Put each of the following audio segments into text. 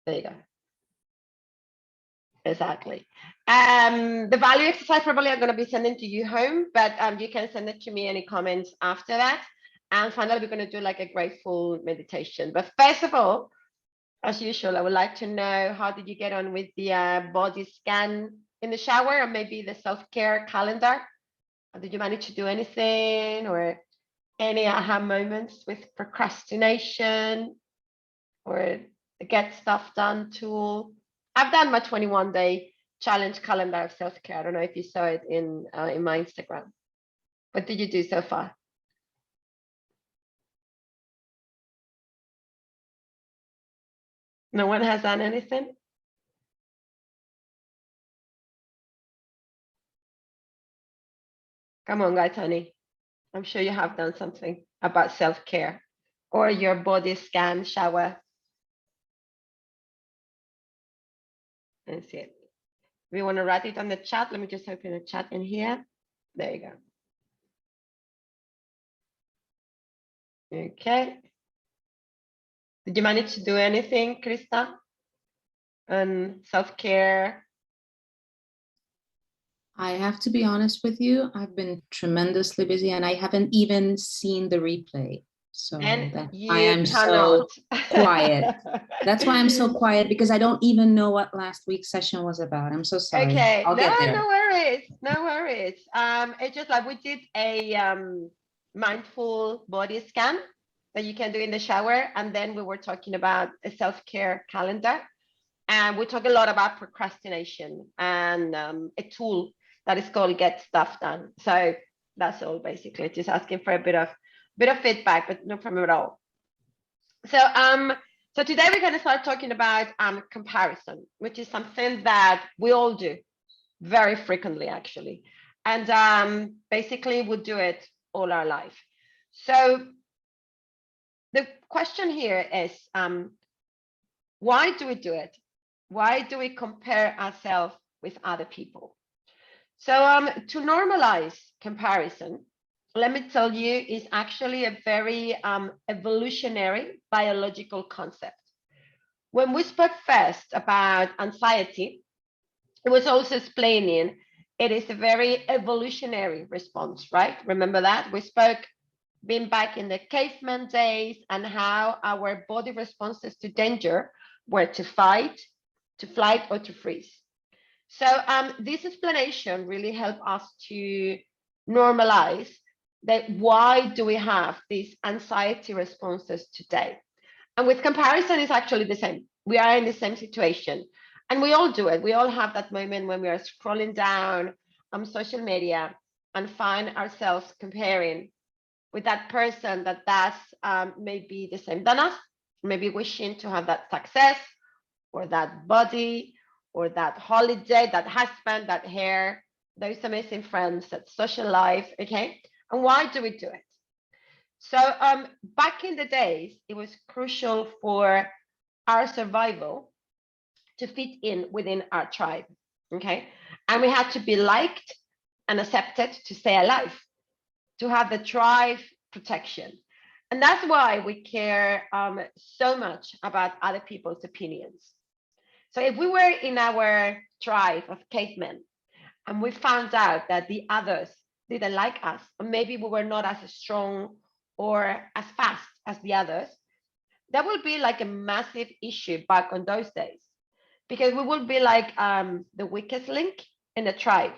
There you go. Exactly. The value exercise probably I'm going to be sending to you home, but you can send it to me any comments after that. And finally, we're going to do like a grateful meditation. But first of all, as usual, I would like to know, how did you get on with the body scan in the shower, or maybe the self-care calendar? Did you manage to do anything, or any aha moments with procrastination, or the get stuff done tool? I've done my 21-day challenge calendar of self-care. I don't know if you saw it in my Instagram. What did you do so far? No one has done anything? Come on, guys, honey. I'm sure you have done something about self-care or your body scan shower. Let's see it. We want to write it on the chat. Let me just open the chat in here. There you go. Okay. Did you manage to do anything, Krista? On self-care? I have to be honest with you, I've been tremendously busy and I haven't even seen the replay. So that's why I'm so quiet. That's why I'm so quiet, because I don't even know what last week's session was about. I'm so sorry. Okay, I'll get there. No worries, no worries. It's just like we did a mindful body scan that you can do in the shower, and then we were talking about a self-care calendar, and we talk a lot about procrastination and a tool that is called Get Stuff Done. So that's all, basically, just asking for a bit of feedback, but no problem at all. So today we're going to start talking about comparison, which is something that we all do very frequently, actually, and basically we do it all our life. So the question here is, why do we do it? Why do we compare ourselves with other people? So to normalize comparison, let me tell you, is actually a very evolutionary biological concept. When we spoke first about anxiety, it was also explaining it is a very evolutionary response, right? Remember that? We spoke being back in the caveman days and how our body responses to danger were to fight, to flight, or to freeze. So this explanation really helped us to normalize that. Why do we have these anxiety responses today? And with comparison, it's actually the same. We are in the same situation, and we all do it. We all have that moment when we are scrolling down on social media and find ourselves comparing with that person that does maybe the same than us, maybe wishing to have that success or that body or that holiday, that husband, that hair, those amazing friends, that social life, okay? And why do we do it? So back in the days, it was crucial for our survival to fit in within our tribe, okay? And we had to be liked and accepted to stay alive, to have the tribe protection. And that's why we care so much about other people's opinions. So if we were in our tribe of cavemen and we found out that the others didn't like us, or maybe we were not as strong or as fast as the others, that would be like a massive issue back on those days, because we would be like the weakest link in the tribe,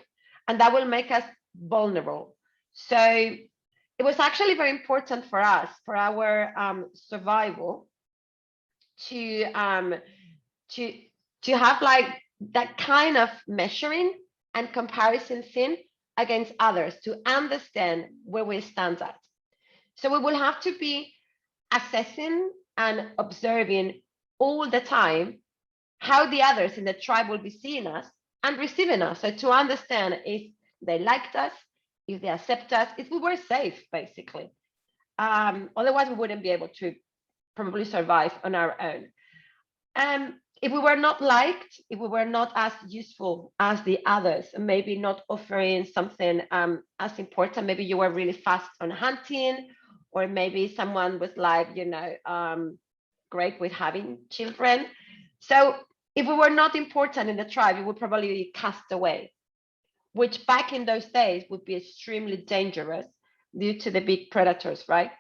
and that will make us vulnerable. So it was actually very important for us, for our survival, to have like that kind of measuring and comparison thing against others, to understand where we stand at. So we will have to be assessing and observing all the time how the others in the tribe will be seeing us and receiving us. So to understand if they liked us, if they accept us, if we were safe, basically. Otherwise, we wouldn't be able to probably survive on our own. If we were not liked, if we were not as useful as the others, maybe not offering something as important, maybe you were really fast on hunting, or maybe someone was like, great with having children. So if we were not important in the tribe, we would probably be cast away, which back in those days would be extremely dangerous due to the big predators, right?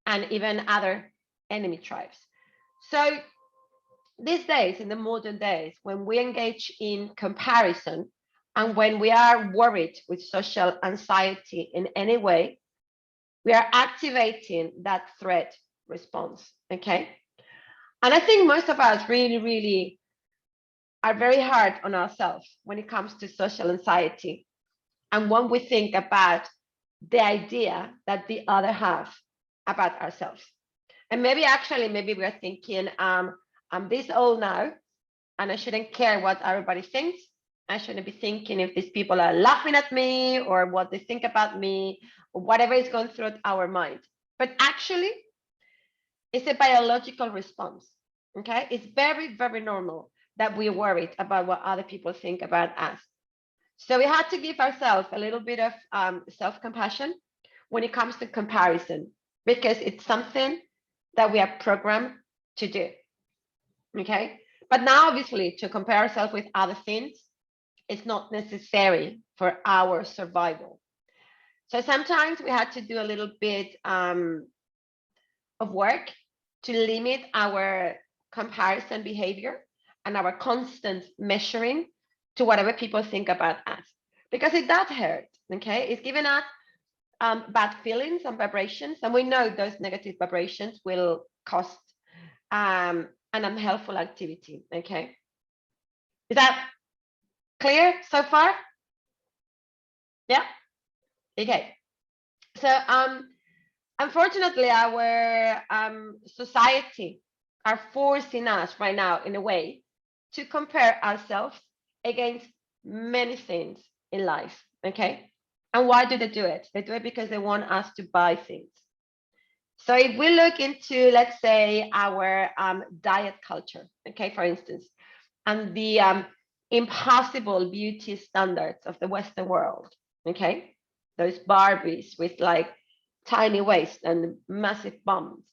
And even other enemy tribes. So these days, in the modern days, when we engage in comparison and when we are worried with social anxiety in any way, we are activating that threat response, okay? And I think most of us really, really are very hard on ourselves when it comes to social anxiety. And when we think about the idea that the other have about ourselves. And maybe we're thinking, I'm this old now, and I shouldn't care what everybody thinks. I shouldn't be thinking if these people are laughing at me or what they think about me, or whatever is going through our mind. But actually, it's a biological response. Okay, it's very, very normal that we're worried about what other people think about us. So we had to give ourselves a little bit of self-compassion when it comes to comparison, because it's something that we are programmed to do. Okay, but now obviously to compare ourselves with other things is not necessary for our survival. So sometimes we had to do a little bit of work to limit our comparison behavior and our constant measuring to whatever people think about us, because it does hurt. Okay, it's giving us bad feelings and vibrations, and we know those negative vibrations will cost an unhelpful activity. Okay, is that clear so far? Yeah. Okay. So unfortunately, our society are forcing us right now in a way to compare ourselves against many things in life. Okay. And why do they do it? They do it because they want us to buy things. So if we look into, let's say, our diet culture, okay, for instance, and the impossible beauty standards of the Western world, okay, those Barbies with like tiny waist and massive bums,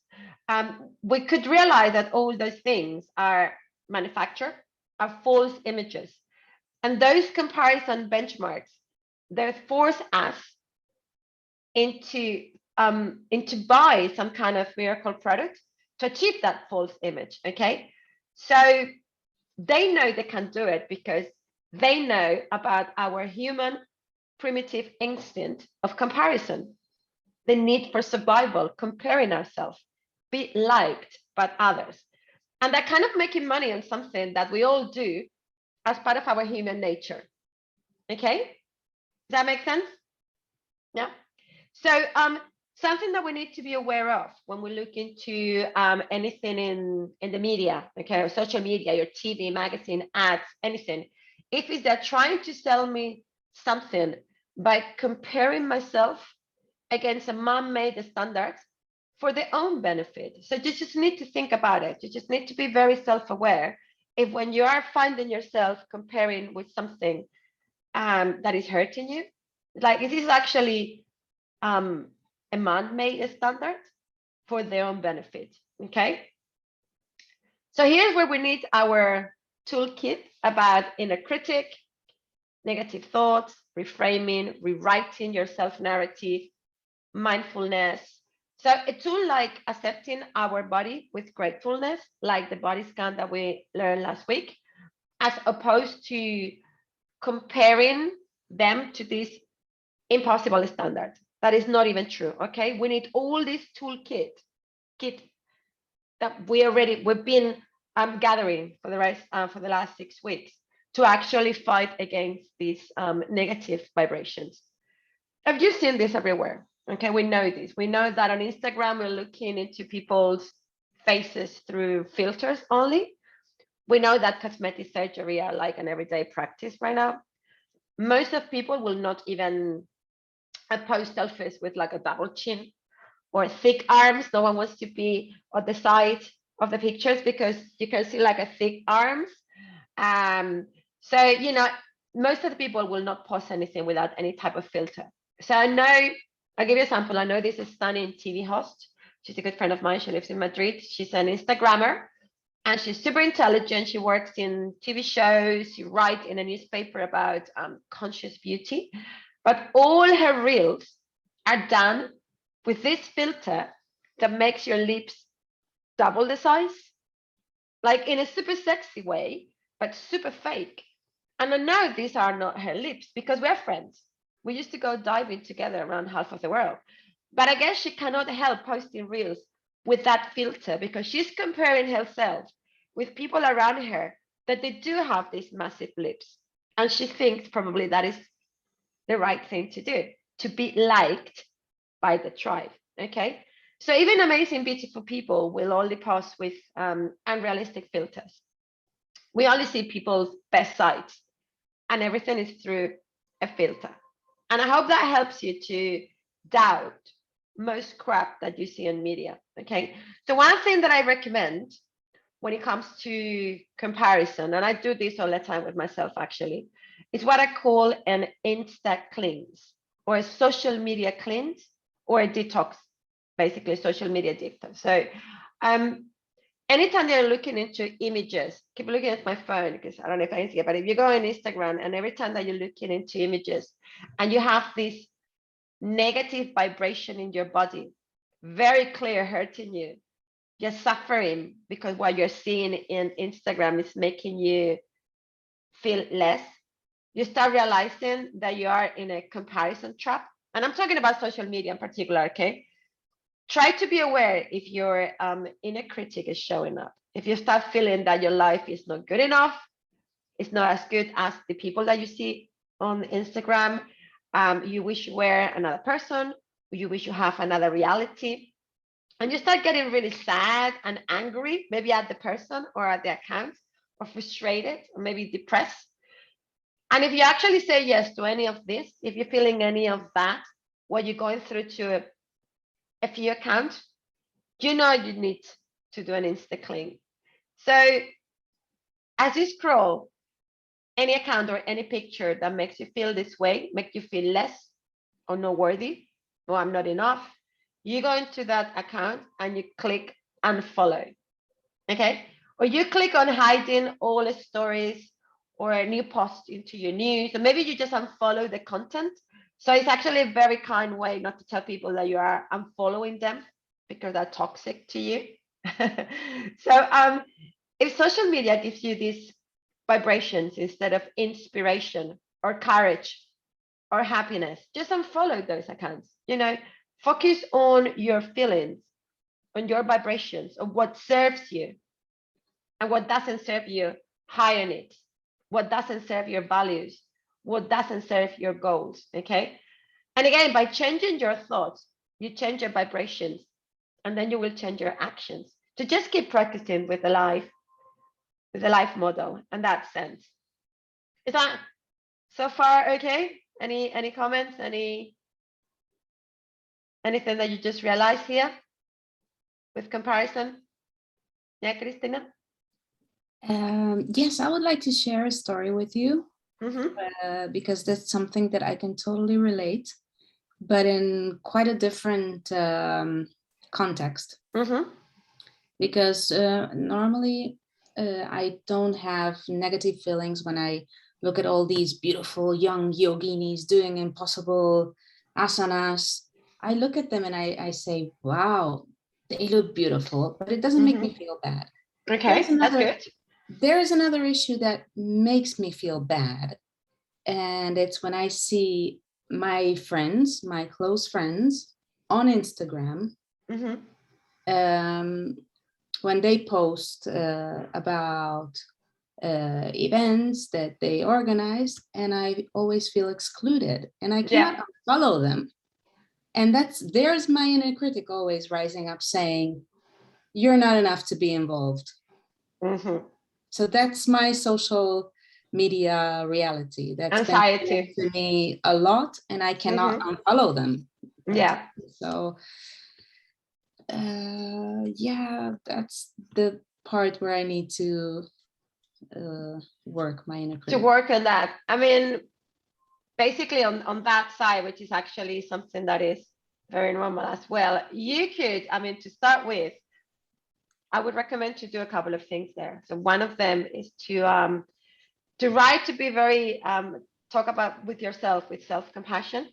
we could realize that all those things are manufactured, are false images. And those comparison benchmarks, they force us into buy some kind of miracle product to achieve that false image. Okay, so they know they can do it because they know about our human primitive instinct of comparison, the need for survival, comparing ourselves, be liked by others, and that kind of making money on something that we all do as part of our human nature. Okay, does that make sense? Yeah. So something that we need to be aware of when we look into anything in the media, okay, or social media, your TV, magazine, ads, anything, if is they're trying to sell me something by comparing myself against a man-made standards for their own benefit. So you just need to think about it. You just need to be very self-aware. If when you are finding yourself comparing with something that is hurting you, like this is actually a man-made standard for their own benefit. Okay. So here's where we need our toolkit about inner critic, negative thoughts, reframing, rewriting your self-narrative, mindfulness. So a tool like accepting our body with gratefulness, like the body scan that we learned last week, as opposed to comparing them to these impossible standards. That is not even true. Okay, we need all this toolkit that we've been gathering for the last 6 weeks to actually fight against these negative vibrations. Have you seen this everywhere? Okay, we know this. We know that on Instagram we're looking into people's faces through filters only. We know that cosmetic surgery are like an everyday practice right now. Most of people will not even post selfies with like a double chin or thick arms. No one wants to be on the side of the pictures because you can see like a thick arms. So, you know, most of the people will not post anything without any type of filter. So I know, I'll give you an example. I know this is stunning TV host. She's a good friend of mine. She lives in Madrid. She's an Instagrammer. And she's super intelligent. She works in TV shows. She writes in a newspaper about conscious beauty. But all her reels are done with this filter that makes your lips double the size, like in a super sexy way, but super fake. And I know these are not her lips because we're friends. We used to go diving together around half of the world. But I guess she cannot help posting reels with that filter because she's comparing herself with people around her that they do have these massive lips. And she thinks probably that is the right thing to do, to be liked by the tribe. Okay. So even amazing, beautiful people will only post with unrealistic filters. We only see people's best sides, and everything is through a filter. And I hope that helps you to doubt most crap that you see in media. Okay. So one thing that I recommend when it comes to comparison, and I do this all the time with myself actually, is what I call an Insta cleanse or a social media cleanse or a detox, basically social media detox. So anytime you're looking into images, keep looking at my phone because I don't know if I can see it, but if you go on Instagram and every time that you're looking into images and you have this negative vibration in your body, very clear hurting you, you're suffering because what you're seeing in Instagram is making you feel less, you start realizing that you are in a comparison trap. And I'm talking about social media in particular, okay? Try to be aware if your inner critic is showing up. If you start feeling that your life is not good enough, it's not as good as the people that you see on Instagram, you wish you were another person, you wish you have another reality, and you start getting really sad and angry, maybe at the person or at the account, or frustrated, or maybe depressed. And if you actually say yes to any of this, if you're feeling any of that, what you're going through to a few accounts, you know you need to do an Insta clean. So as you scroll, any account or any picture that makes you feel this way, make you feel less or not worthy, or I'm not enough, you go into that account and you click unfollow. Okay. Or you click on hiding all the stories or a new post into your news, or maybe you just unfollow the content. So it's actually a very kind way not to tell people that you are unfollowing them because they're toxic to you. So if social media gives you these vibrations instead of inspiration or courage or happiness, just unfollow those accounts. Focus on your feelings, on your vibrations, on what serves you, and what doesn't serve you, high on it. What doesn't serve your values, what doesn't serve your goals. Okay. And again, by changing your thoughts, you change your vibrations, and then you will change your actions. So just keep practicing with the life model in that sense. Is that so far okay? Any comments? Anything that you just realized here with comparison? Yeah, Cristina? Yes, I would like to share a story with you because that's something that I can totally relate, but in quite a different context. Because normally I don't have negative feelings when I look at all these beautiful young yoginis doing impossible asanas. I look at them and I say, wow, they look beautiful, but it doesn't make me feel bad. Okay, that's good. There is another issue that makes me feel bad. And it's when I see my friends, my close friends on Instagram, when they post about events that they organize, and I always feel excluded and I cannot follow them. And there's my inner critic always rising up saying, you're not enough to be involved. So that's my social media reality. That's anxiety been to me a lot, and I cannot unfollow them. Yeah. So yeah, that's the part where I need to work my inner critic. To work on that. I mean, basically on that side, which is actually something that is very normal as well, you could, I mean, to start with, I would recommend to do a couple of things there. So one of them is to write, to be very talk about with yourself with self-compassion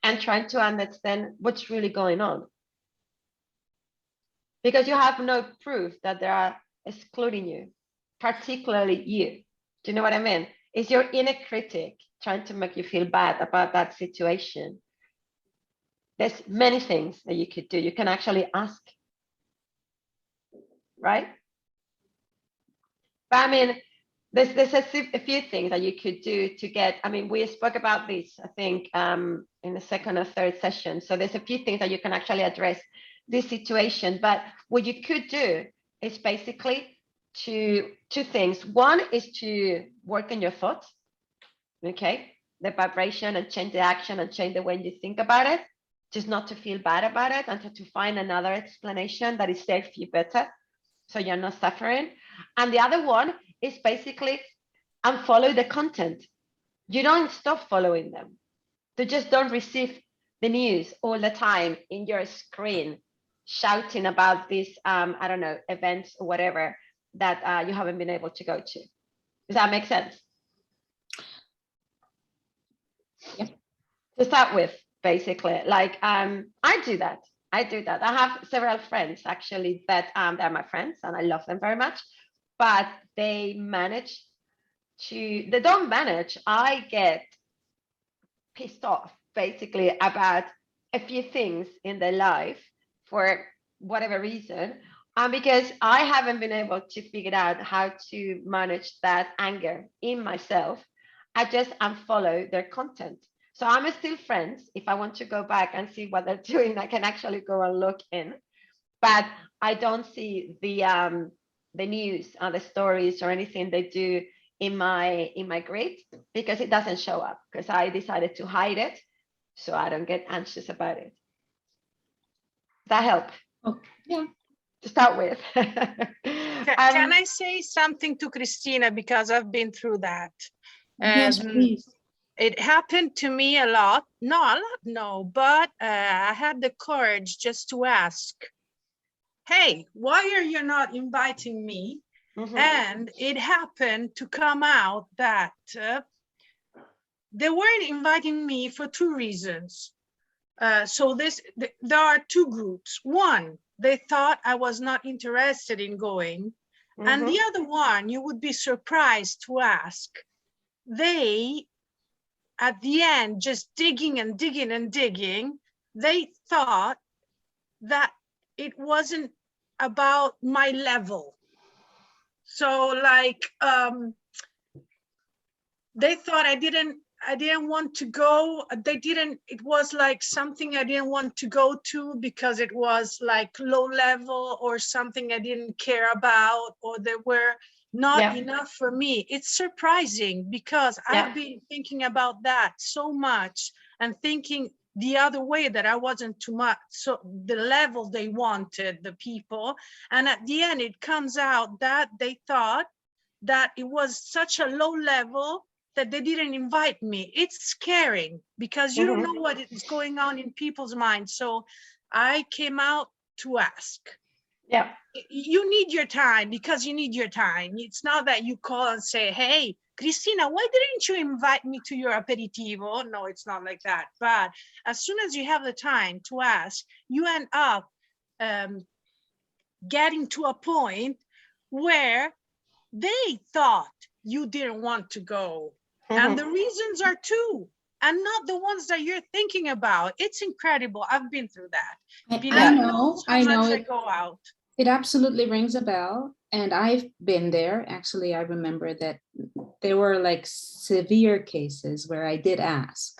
and trying to understand what's really going on, because you have no proof that they are excluding you, particularly you. Do you know what I mean? It's your inner critic trying to make you feel bad about that situation. There's many things that you could do. You can actually ask, right? But I mean, there's a few things that you could do to get, I mean, we spoke about this, I think, in the second or third session. So there's a few things that you can actually address this situation. But what you could do is basically two things. One is to work on your thoughts, okay? The vibration, and change the action and change the way you think about it, just not to feel bad about it, and to find another explanation that is there for you better, so you're not suffering. And the other one is basically unfollow the content. You don't stop following them. They just don't receive the news all the time in your screen shouting about these, I don't know, events or whatever that you haven't been able to go to. Does that make sense? Yeah. To start with, basically, like I do that. I have several friends actually that they're my friends and I love them very much, but they don't manage. I get pissed off basically about a few things in their life for whatever reason. Because I haven't been able to figure out how to manage that anger in myself, I just unfollow their content. So I'm still friends. If I want to go back and see what they're doing, I can actually go and look in. But I don't see the news or the stories or anything they do in my grid, because it doesn't show up, because I decided to hide it so I don't get anxious about it. Does that help? Oh, yeah. To start with. Can I say something to Christina, because I've been through that? Yes, please. It happened to me a lot. No, but I had the courage just to ask, hey, why are you not inviting me? Mm-hmm. And it happened to come out that they weren't inviting me for two reasons. So there are two groups. One, they thought I was not interested in going. Mm-hmm. And the other one, you would be surprised to ask, they, at the end, just digging and digging and digging, they thought that it wasn't about my level. So like, they thought I didn't want to go. It was like something I didn't want to go to because it was like low level or something I didn't care about, or they were not enough for me. It's surprising because I've been thinking about that so much and thinking the other way, that I wasn't too much, so the level they wanted, the people. And at the end, it comes out that they thought that it was such a low level that they didn't invite me. It's scary because you don't know what is going on in people's minds. So I came out to ask. Yeah. You need your time, because you need your time. It's not that you call and say, hey, Christina, why didn't you invite me to your aperitivo? No, it's not like that. But as soon as you have the time to ask, you end up getting to a point where they thought you didn't want to go. And the reasons are two, and not the ones that you're thinking about. It's incredible. I've been through that. I know. I go out. It absolutely rings a bell. And I've been there. Actually, I remember that there were like severe cases where I did ask.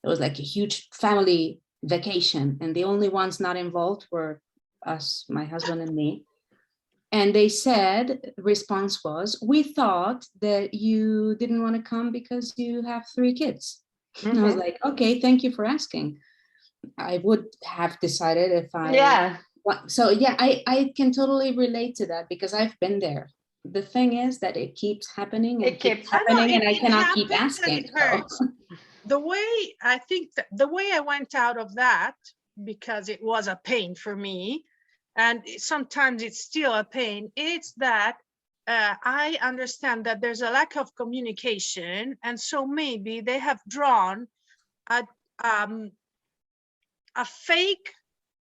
It was like a huge family vacation, and the only ones not involved were us, my husband and me. And they said, response was, we thought that you didn't want to come because you have 3 kids. And I was like, okay, thank you for asking. I would have decided if I... So yeah, I can totally relate to that, because I've been there. The thing is that it keeps happening and keeps happening, and I cannot keep asking. It hurts. The way I went out of that, because it was a pain for me, and sometimes it's still a pain, it's that I understand that there's a lack of communication, and so maybe they have drawn a fake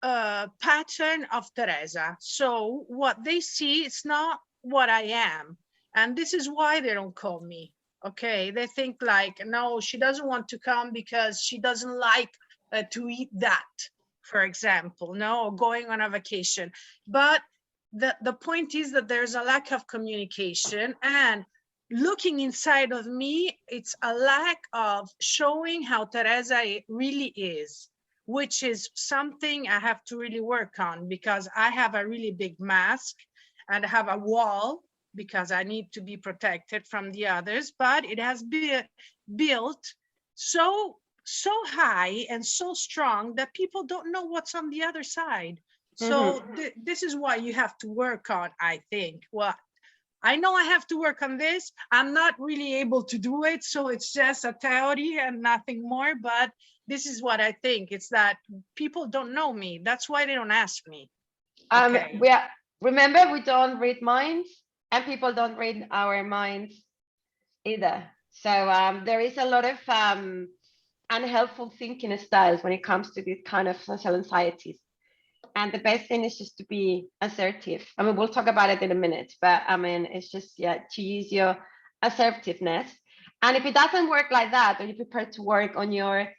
pattern of Teresa. So what they see is not what I am, and this is why they don't call me. Okay, they think like, no, she doesn't want to come because she doesn't like to eat that, for example, no, or going on a vacation. But the point is that there's a lack of communication, and looking inside of me, it's a lack of showing how Teresa really is, which is something I have to really work on, because I have a really big mask and I have a wall because I need to be protected from the others, but it has been built so high and so strong that people don't know what's on the other side. So this is what you have to work on, I think. Well, I know I have to work on this. I'm not really able to do it, so it's just a theory and nothing more, but this is what I think. It's that people don't know me. That's why they don't ask me. Okay. Remember, we don't read minds, and people don't read our minds either. So there is a lot of unhelpful thinking styles when it comes to these kind of social anxieties. And the best thing is just to be assertive. I mean, we'll talk about it in a minute, but I mean, it's just, to use your assertiveness. And if it doesn't work like that, or you're prepared to work on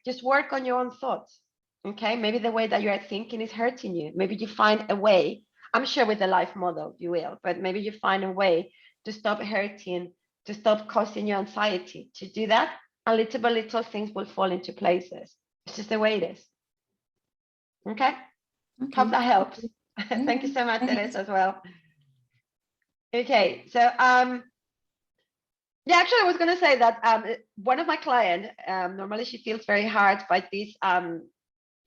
just work on your own thoughts. Okay, maybe the way that you're thinking is hurting you. Maybe you find a way, I'm sure with the life model you will, but maybe you find a way to stop hurting, to stop causing you anxiety. To do that, and little by little things will fall into places. It's just the way it is. Okay. Hope that helps. Thank you so much, Teresa, as well. Okay, so actually I was going to say that one of my clients, normally she feels very hurt by this,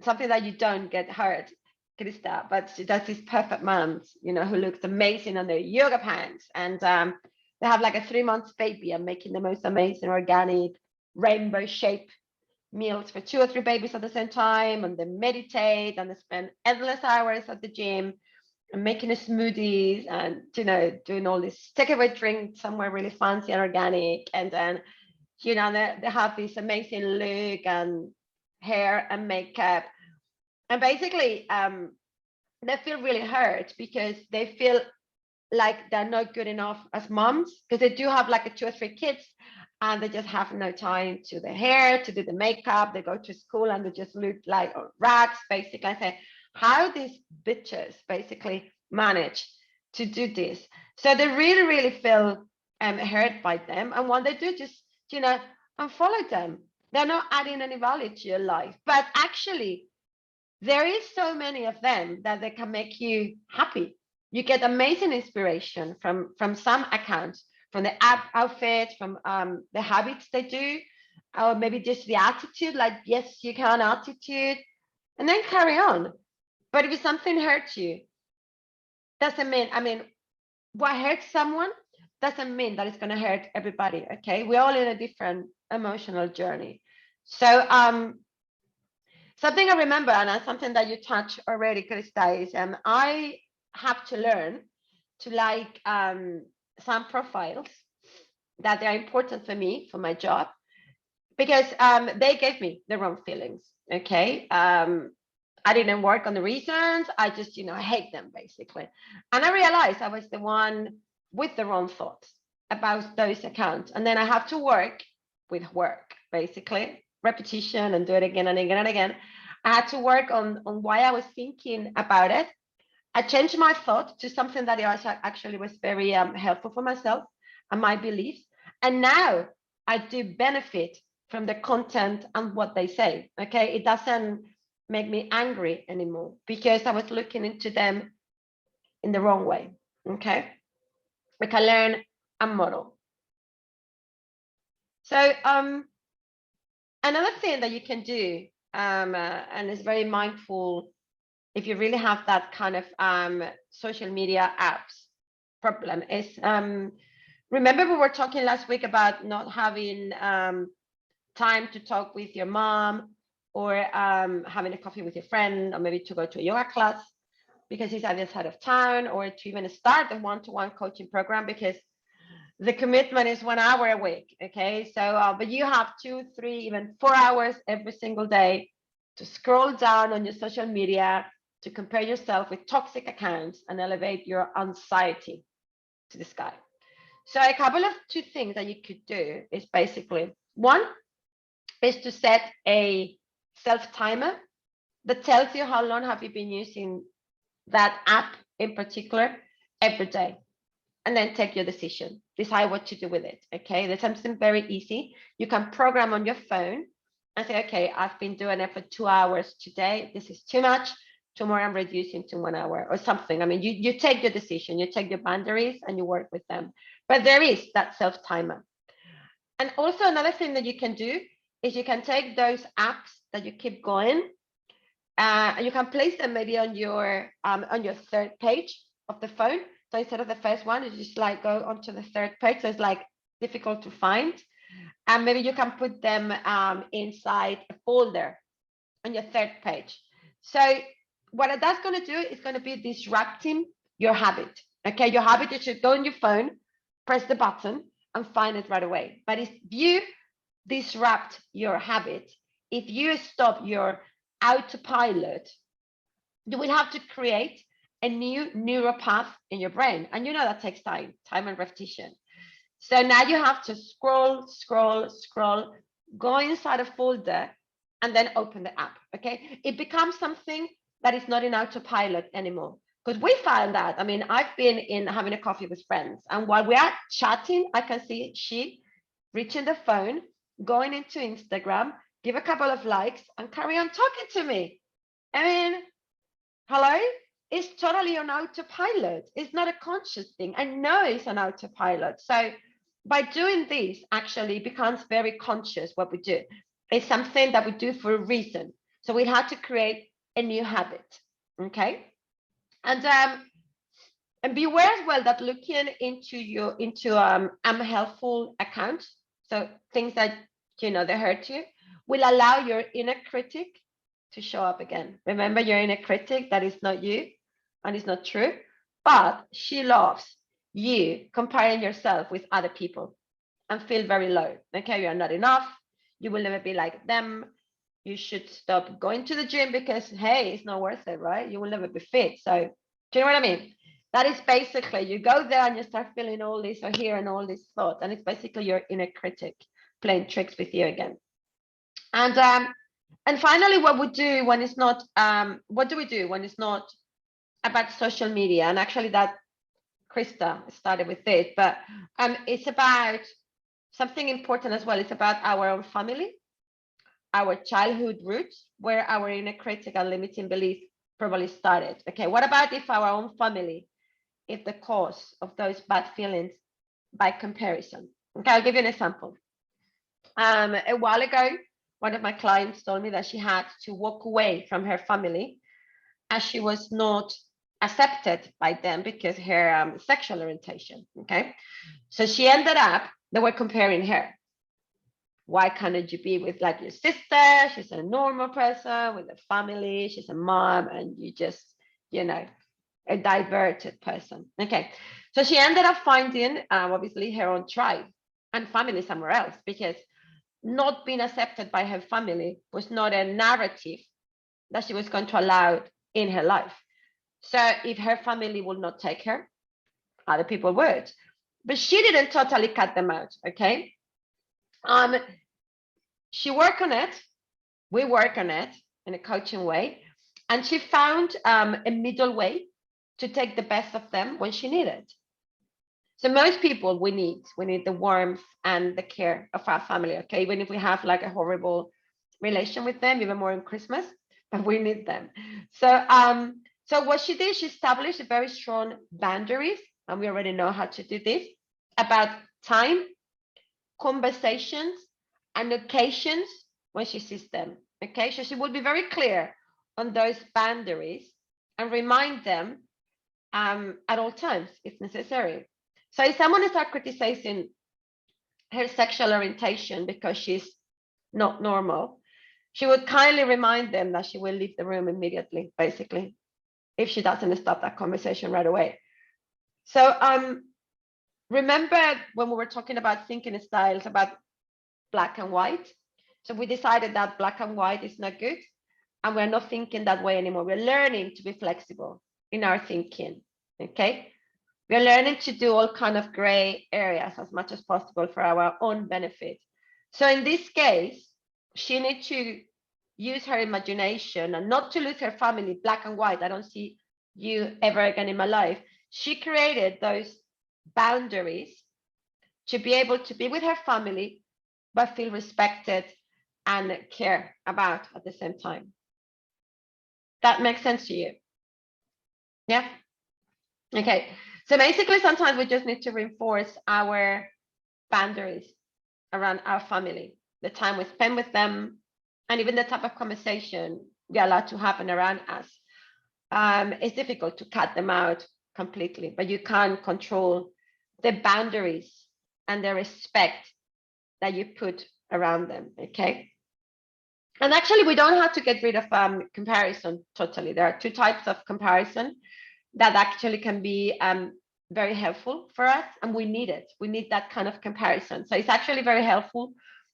something that you don't get hurt, Krista, but she does these perfect moms, who looks amazing on their yoga pants, and they have like a 3-month baby and making the most amazing organic rainbow shape meals for 2 or 3 babies at the same time, and they meditate and they spend endless hours at the gym and making smoothies and doing all this takeaway drink somewhere really fancy and organic, and then they have this amazing look and hair and makeup, and basically they feel really hurt because they feel like they're not good enough as moms, because they do have like 2 or 3 kids, and they just have no time to do the hair, to do the makeup. They go to school and they just look like rats, basically. I say, how these bitches basically manage to do this? So they really, really feel hurt by them. And when they do, just, unfollow them. They're not adding any value to your life. But actually, there is so many of them that they can make you happy. You get amazing inspiration from some accounts, from the outfits, from the habits they do, or maybe just the attitude, like, yes, you can attitude, and then carry on. But if something hurts you, doesn't mean, what hurts someone doesn't mean that it's going to hurt everybody. Okay, we're all in a different emotional journey. So something I remember, and something that you touched already, Krista, is I have to learn to like some profiles that are important for me for my job, because they gave me the wrong feelings. Okay, I didn't work on the reasons. I just hate them basically, and I realized I was the one with the wrong thoughts about those accounts, and then I have to work with work, basically repetition, and do it again and again and again. I had to work on why I was thinking about it. I changed my thought to something that actually was very helpful for myself and my beliefs. And now I do benefit from the content and what they say. Okay, it doesn't make me angry anymore because I was looking into them in the wrong way. Okay, we can learn a model. So another thing that you can do, and is very mindful if you really have that kind of social media apps problem, is remember we were talking last week about not having time to talk with your mom, or having a coffee with your friend, or maybe to go to a yoga class. because he's either out of town, or to even start the one-to-one coaching program, because the commitment is 1 hour a week. Okay, so but you have 2, 3, even 4 hours every single day to scroll down on your social media, to compare yourself with toxic accounts and elevate your anxiety to the sky. So a couple of 2 things that you could do is basically, one is to set a self timer that tells you how long have you been using that app in particular every day, and then take your decision, decide what to do with it. Okay, there's something very easy. You can program on your phone and say, okay, I've been doing it for 2 hours today, this is too much, tomorrow I'm reducing to 1 hour or something. I mean, you take your decision, you take your boundaries and you work with them, but there is that self timer. And also another thing that you can do is you can take those apps that you keep going, and you can place them maybe on your 3rd page of the phone. So instead of the first one, you just like go onto the 3rd page. So it's like difficult to find. And maybe you can put them inside a folder on your 3rd page. So what that's going to do is going to be disrupting your habit. Okay, your habit, you should go on your phone, press the button and find it right away. But if you disrupt your habit, if you stop your autopilot, you will have to create a new neural path in your brain. And you know that takes time and repetition. So now you have to scroll, go inside a folder and then open the app. Okay, it becomes something that is not in autopilot anymore. Because we found that, I mean, I've been in having a coffee with friends, and while we are chatting, I can see she reaching the phone, going into Instagram, give a couple of likes and carry on talking to me. I mean, hello? It's totally on autopilot. It's not a conscious thing. I know it's an autopilot. So by doing this, actually it becomes very conscious what we do. It's something that we do for a reason. So we have to create a new habit. Okay. And be aware as well that looking into unhelpful accounts, so things that they hurt you, will allow your inner critic to show up again. Remember, your inner critic, that is not you and it's not true, but she loves you comparing yourself with other people and feel very low. Okay, you're not enough. You will never be like them. You should stop going to the gym because, hey, it's not worth it, right? You will never be fit. So do you know what I mean? That is basically, you go there and you start feeling all this or hearing all these thoughts, and it's basically your inner critic playing tricks with you again. And finally, what we do when it's not, what do we do when it's not about social media? And actually that Krista started with it, but it's about something important as well. It's about our own family, our childhood roots, where our inner critic and limiting belief probably started. Okay, what about if our own family is the cause of those bad feelings by comparison? Okay, I'll give you an example. A while ago, one of my clients told me that she had to walk away from her family as she was not accepted by them because her sexual orientation. Okay, so she ended up, they were comparing her. Why can't you be with like your sister? She's a normal person with a family, she's a mom, and you just, a diverted person. Okay, so she ended up finding obviously her own tribe and family somewhere else, because not being accepted by her family was not a narrative that she was going to allow in her life. So if her family would not take her, other people would. But she didn't totally cut them out. Okay. She worked on it. We work on it in a coaching way. And she found a middle way to take the best of them when she needed. So most people, we need the warmth and the care of our family. Okay, even if we have like a horrible relation with them, even more in Christmas, but we need them. So what she did, she established a very strong boundaries, and we already know how to do this, about time, conversations, and occasions when she sees them. Okay, so she would be very clear on those boundaries and remind them at all times if necessary. So if someone is criticizing her sexual orientation because she's not normal, she would kindly remind them that she will leave the room immediately, basically. if she doesn't stop that conversation right away. So remember when we were talking about thinking styles, about black and white? So we decided that black and white is not good, and we're not thinking that way anymore. We're learning to be flexible in our thinking, okay? We're learning to do all kind of gray areas as much as possible for our own benefit. So in this case, she needs to use her imagination and not to lose her family, black and white. I don't see you ever again in my life. She created those boundaries to be able to be with her family, but feel respected and care about at the same time. That makes sense to you? Yeah? Okay. So basically, sometimes we just need to reinforce our boundaries around our family, the time we spend with them, and even the type of conversation we allow to happen around us. It's difficult to cut them out completely, but you can control the boundaries and the respect that you put around them, okay? And actually, we don't have to get rid of comparison totally. There are two types of comparison that actually can be very helpful for us, and we need it. We need that kind of comparison. So it's actually very helpful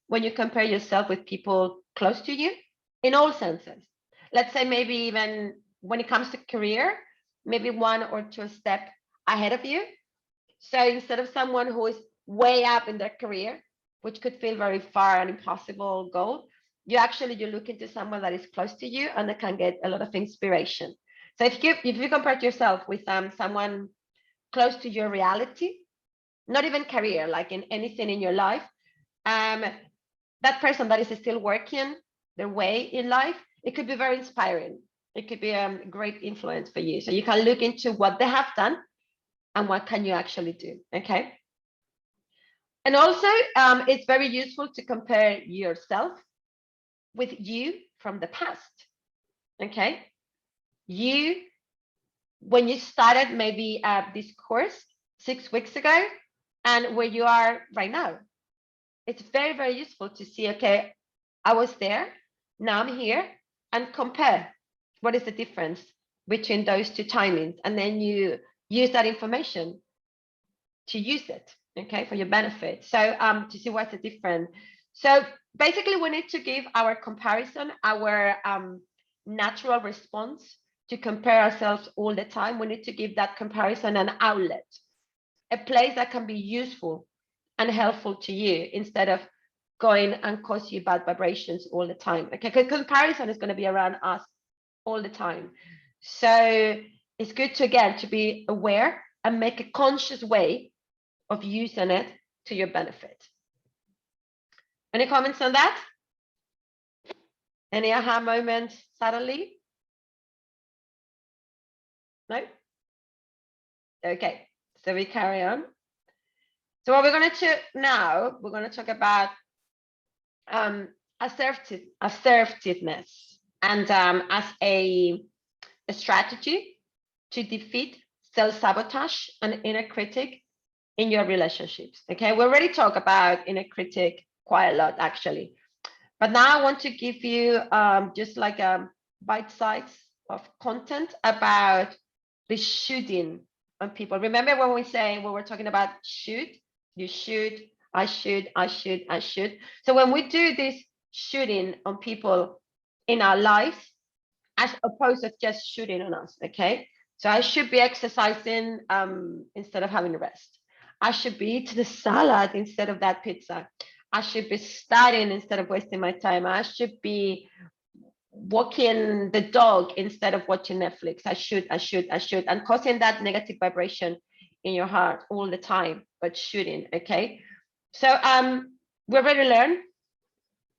when you compare yourself with people close to you in all senses. Let's say maybe even when it comes to career, maybe 1 or 2 steps ahead of you. So instead of someone who is way up in their career, which could feel very far and impossible goal, you look into someone that is close to you and they can get a lot of inspiration. So if you compare yourself with someone close to your reality, not even career, like in anything in your life, that person that is still working their way in life, it could be very inspiring. It could be a great influence for you. So you can look into what they have done and what can you actually do, okay? And also, it's very useful to compare yourself with you from the past, okay? You, when you started maybe this course 6 weeks ago and where you are right now, it's very, very useful to see, okay, I was there, now I'm here, and compare what is the difference between those two timings. And then you use that information to use it, okay, for your benefit. So to see what's the difference. So basically, we need to give our comparison, our natural response to compare ourselves all the time. We need to give that comparison an outlet, a place that can be useful and helpful to you instead of going and cause you bad vibrations all the time. Okay, because comparison is going to be around us all the time. So it's good to, again, to be aware and make a conscious way of using it to your benefit. Any comments on that? Any aha moments suddenly? No? Okay, so we carry on. So what we're going to now, we're going to talk about assertiveness and as a strategy to defeat self-sabotage and inner critic in your relationships. Okay, we already talked about inner critic quite a lot actually, but now I want to give you just like a bite size of content about the shooting on people. Remember when we were talking about should, you should, I should, I should, I should. So when we do this shooting on people in our lives, as opposed to just shooting on us, okay? So I should be exercising instead of having a rest. I should be eating the salad instead of that pizza. I should be studying instead of wasting my time. I should be walking the dog instead of watching Netflix. I should, and causing that negative vibration in your heart all the time, but shooting, okay? So we already learned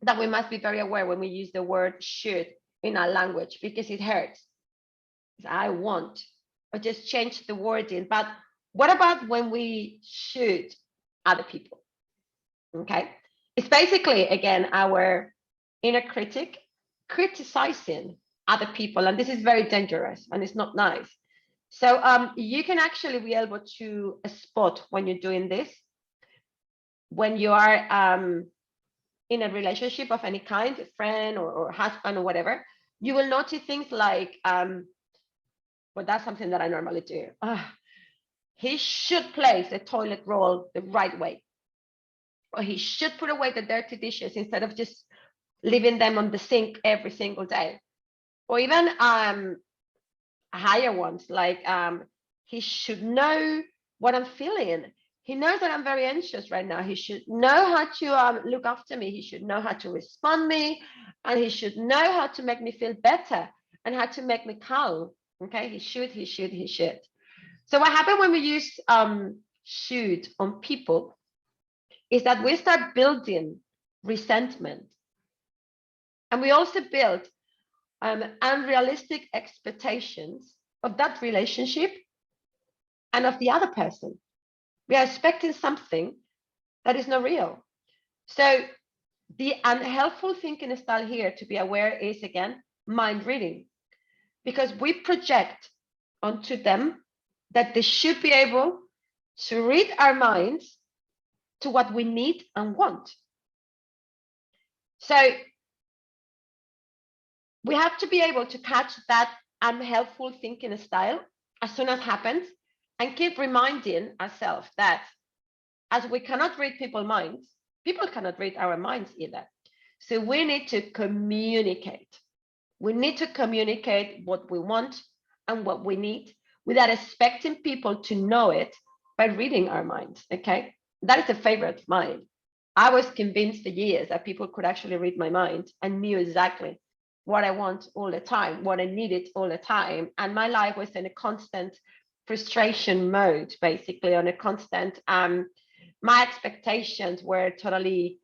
that we must be very aware when we use the word should in our language because it hurts. I want, or just change the wording. But what about when we should other people? Okay, it's basically, again, our inner critic criticizing other people, and this is very dangerous and it's not nice. So you can actually be able to spot when you're doing this, when you are in a relationship of any kind, a friend or husband or whatever. You will notice things like but that's something that I normally do. He should place the toilet roll the right way, or he should put away the dirty dishes instead of just leaving them on the sink every single day. Or even higher ones, like he should know what I'm feeling. He knows that I'm very anxious right now. He should know how to look after me. He should know how to respond me, and he should know how to make me feel better and how to make me calm. Okay, he should. So what happened when we use should on people is that we start building resentment, and we also build unrealistic expectations of that relationship and of the other person. We are expecting something that is not real. So the unhelpful thinking style here to be aware is, again, mind reading, because we project onto them that they should be able to read our minds to what we need and want. So we have to be able to catch that unhelpful thinking style as soon as it happens, and keep reminding ourselves that as we cannot read people's minds, people cannot read our minds either. So we need to communicate. We need to communicate what we want and what we need without expecting people to know it by reading our minds, okay? That is a favorite of mine. I was convinced for years that people could actually read my mind and knew exactly what I want all the time, what I needed all the time. And my life was in a constant frustration mode, basically, on a constant, my expectations were totally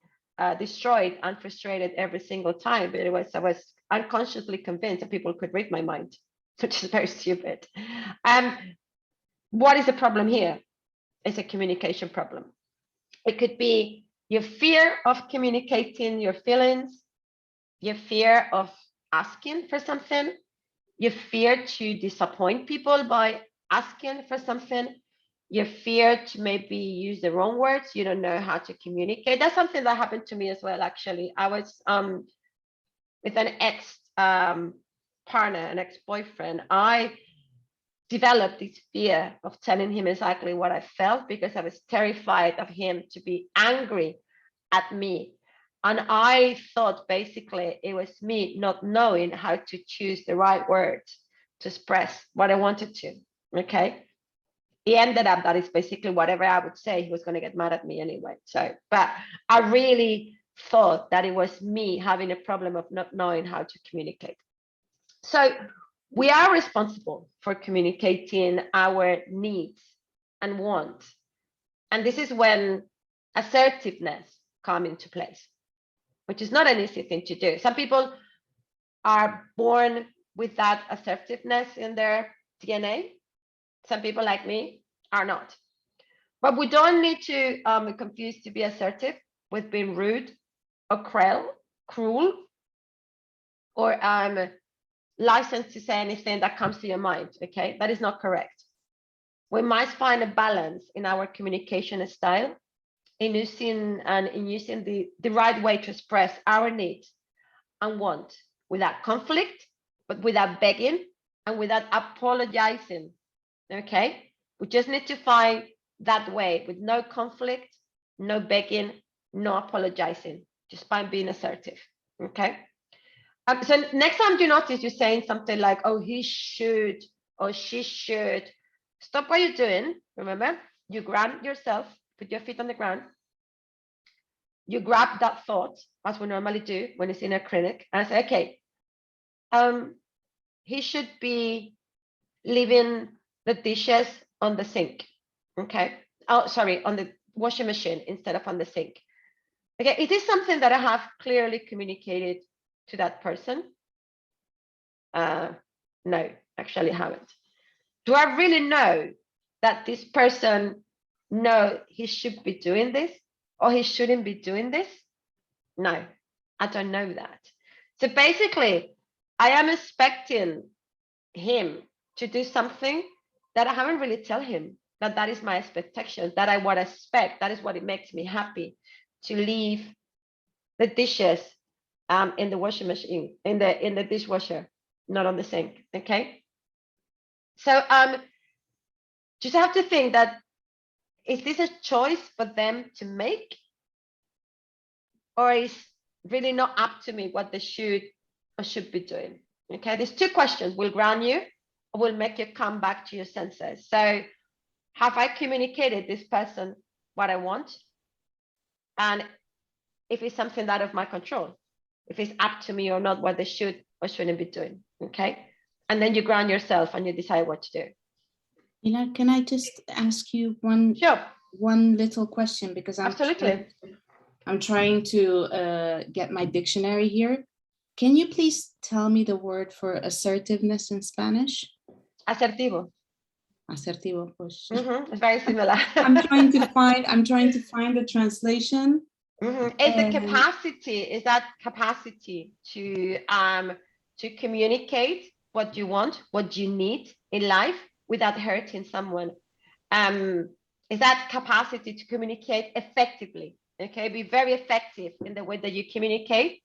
destroyed and frustrated every single time. But I was unconsciously convinced that people could read my mind, which is very stupid. What is the problem here? It's a communication problem. It could be your fear of communicating your feelings, your fear of asking for something, your fear to disappoint people by asking for something, your fear to maybe use the wrong words, you don't know how to communicate. That's something that happened to me as well, actually. I was with an ex partner, an ex-boyfriend. I developed this fear of telling him exactly what I felt because I was terrified of him to be angry at me. And I thought basically it was me not knowing how to choose the right words to express what I wanted to. Okay. It ended up that is basically whatever I would say, he was going to get mad at me anyway. So, but I really thought that it was me having a problem of not knowing how to communicate. So we are responsible for communicating our needs and wants. And this is when assertiveness comes into place, which is not an easy thing to do. Some people are born with that assertiveness in their DNA. Some people like me are not. But we don't need to confuse to be assertive with being rude or cruel or licensed to say anything that comes to your mind, okay? That is not correct. We must find a balance in our communication style in using the right way to express our needs and want without conflict, but without begging and without apologizing, okay? We just need to find that way with no conflict, no begging, no apologizing, just by being assertive, okay? So next time you notice you're saying something like, oh, he should or she should, stop what you're doing. Remember, you ground yourself, put your feet on the ground. You grab that thought, as we normally do when it's in a clinic, and say, okay, he should be leaving the dishes on the sink, okay? Oh, sorry, on the washing machine instead of on the sink. Okay, it is something that I have clearly communicated to that person. No, actually haven't. Do I really know that this person know he should be doing this or he shouldn't be doing this? No, I don't know that. So basically, I am expecting him to do something that I haven't really tell him that is my expectation, that I would expect, that is what it makes me happy, to leave the dishes in the washing machine, in the dishwasher, not on the sink, okay? So just have to think that, is this a choice for them to make, or is really not up to me what they should or should be doing? Okay, there's two questions: will ground you or will make you come back to your senses. So have I communicated this person what I want? And if it's something out of my control, if it's up to me or not, what they should or shouldn't be doing. Okay, and then you ground yourself and you decide what to do. Can I just ask you one little question, because Absolutely. I'm trying to get my dictionary here. Can you please tell me the word for assertiveness in Spanish? Asertivo. Asertivo, pues. It's very similar. I'm trying to find the translation. It's the capacity, is that capacity to communicate what you want, what you need in life without hurting someone. Is that capacity to communicate effectively. Okay, be very effective in the way that you communicate,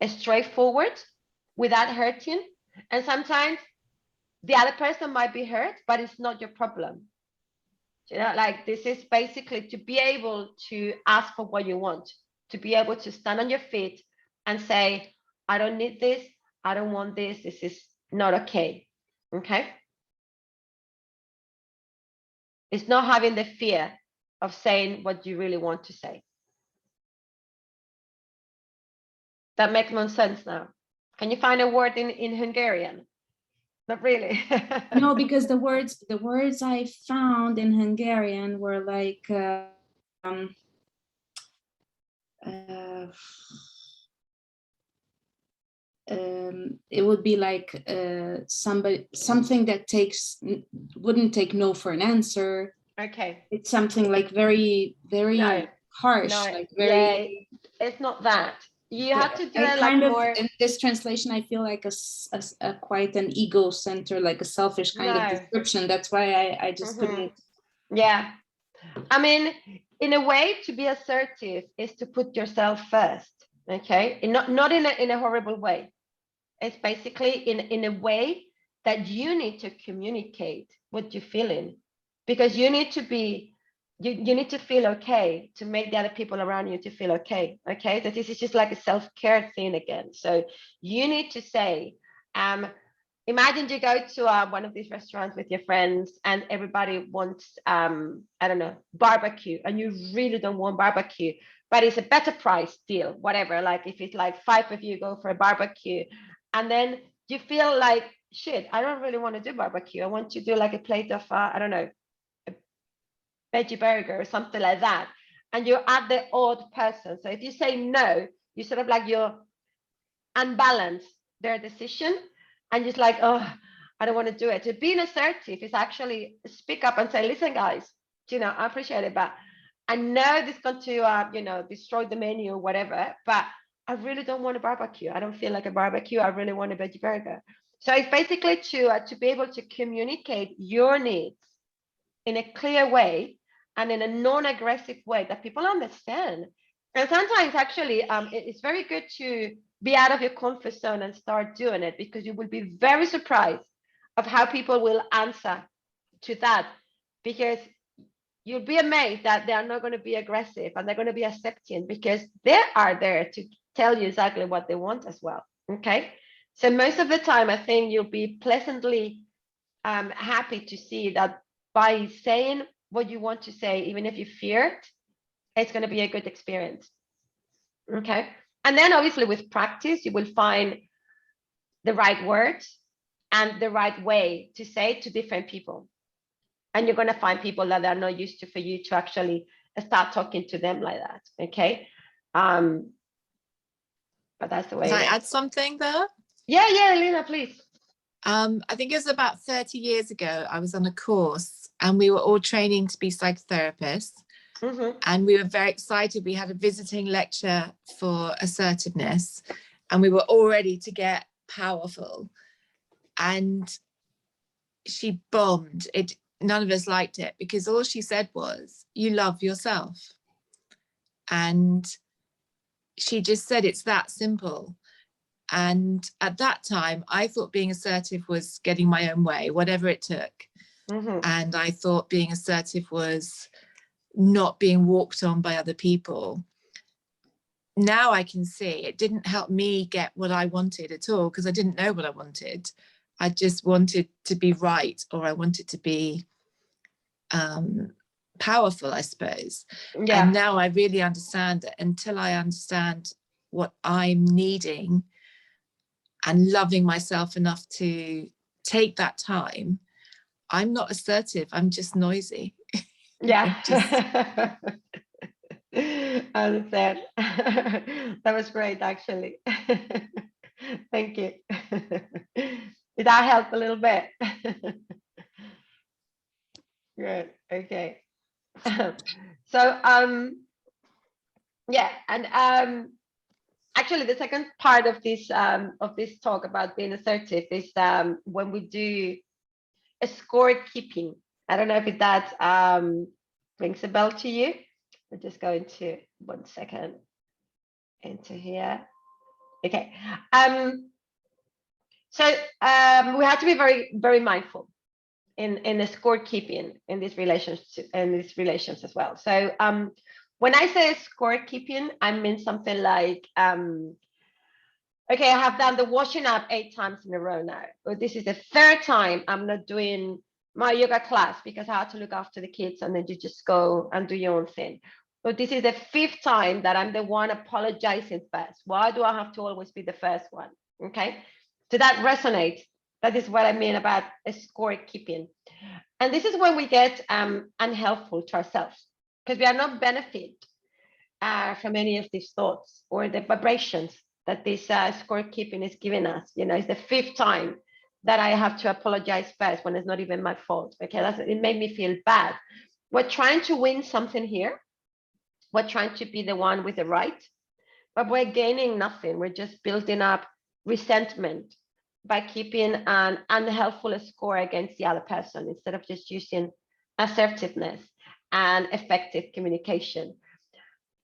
straightforward, without hurting. And sometimes the other person might be hurt, but it's not your problem. You know, like, this is basically to be able to ask for what you want, to be able to stand on your feet and say, I don't need this, I don't want this is not okay. Okay. It's not having the fear of saying what you really want to say. That makes no sense now. Can you find a word in Hungarian? Not really. No, because the words I found in Hungarian were like it would be like something that wouldn't take no for an answer. Okay. It's something like very harsh. Like very. Yeah, it's not that. You have to do it like more. In this translation, I feel like a quite an ego center, like a selfish kind of description. That's why I just couldn't. Yeah, I mean, in a way, to be assertive is to put yourself first. Okay, and not in a horrible way. It's basically in a way that you need to communicate what you're feeling, because you need to be. You need to feel okay to make the other people around you to feel okay. Okay, that this is just like a self-care thing again. So you need to say, imagine you go to one of these restaurants with your friends and everybody wants, I don't know, barbecue, and you really don't want barbecue, but it's a better price deal, whatever. Like if it's like 5 of you go for a barbecue, and then you feel like, shit, I don't really want to do barbecue. I want to do like a plate of, I don't know, veggie burger or something like that, and you're at the odd person. So if you say no, you sort of like you're unbalance their decision, and just like, oh, I don't want to do it. So being assertive is actually speak up and say, listen, guys, you know, I appreciate it, but I know this is going to, you know, destroy the menu or whatever, but I really don't want a barbecue. I don't feel like a barbecue. I really want a veggie burger. So it's basically to be able to communicate your needs in a clear way and in a non-aggressive way that people understand. And sometimes actually it's very good to be out of your comfort zone and start doing it, because you will be very surprised of how people will answer to that, because you'll be amazed that they are not going to be aggressive and they're going to be accepting, because they are there to tell you exactly what they want as well. Okay, so most of the time I think you'll be pleasantly happy to see that by saying what you want to say, even if you fear it, it's going to be a good experience. Okay. And then obviously with practice, you will find the right words and the right way to say it to different people. And you're going to find people that are not used to, for you to actually start talking to them like that. Okay. But that's the way. Can I add something there? Yeah, Elena, please. I think it was about 30 years ago, I was on a course and we were all training to be psychotherapists. And we were very excited. We had a visiting lecture for assertiveness and we were all ready to get powerful. And she bombed it. None of us liked it, because all she said was, you love yourself. And she just said, it's that simple. And at that time, I thought being assertive was getting my own way, whatever it took. And I thought being assertive was not being walked on by other people. Now I can see it didn't help me get what I wanted at all, because I didn't know what I wanted. I just wanted to be right, or I wanted to be powerful, I suppose. Yeah. And now I really understand that. Until I understand what I'm needing and loving myself enough to take that time, I'm not assertive, I'm just noisy. Yeah. I understand. That was great, actually. Thank you. Did that help a little bit? Good. Okay. So yeah, and actually the second part of this talk about being assertive is when we do a scorekeeping. I don't know if that rings a bell to you. We're just going to 1 second into here. Okay. So we have to be very, very mindful in the scorekeeping in these relations as well. So when I say scorekeeping, I mean something like okay, I have done the washing up 8 times in a row now. Or this is the 3rd time I'm not doing my yoga class because I had to look after the kids, and then you just go and do your own thing. But this is the 5th time that I'm the one apologizing first. Why do I have to always be the first one? Okay, so that resonates. That is what I mean about a scorekeeping. And this is when we get unhelpful to ourselves, because we are not benefit from any of these thoughts or the vibrations that this scorekeeping is giving us. You know, it's the 5th time that I have to apologize first when it's not even my fault. Okay, it made me feel bad. We're trying to win something here. We're trying to be the one with the right, but we're gaining nothing. We're just building up resentment by keeping an unhelpful score against the other person instead of just using assertiveness and effective communication.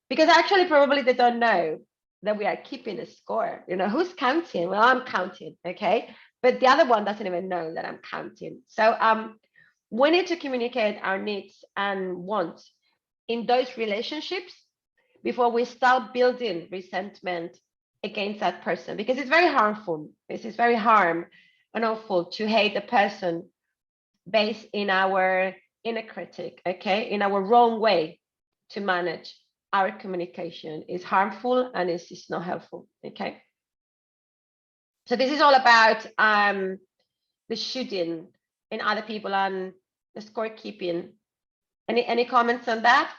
Because actually, probably they don't know that we are keeping a score. You know, who's counting? Well, I'm counting, okay? But the other one doesn't even know that I'm counting. So we need to communicate our needs and wants in those relationships before we start building resentment against that person, because it's very harmful. This is very harmful to hate a person based in our inner critic, okay, in our wrong way to manage our communication. Is harmful and it's just not helpful. Okay, so this is all about the shooting in other people and the scorekeeping. Any comments on that?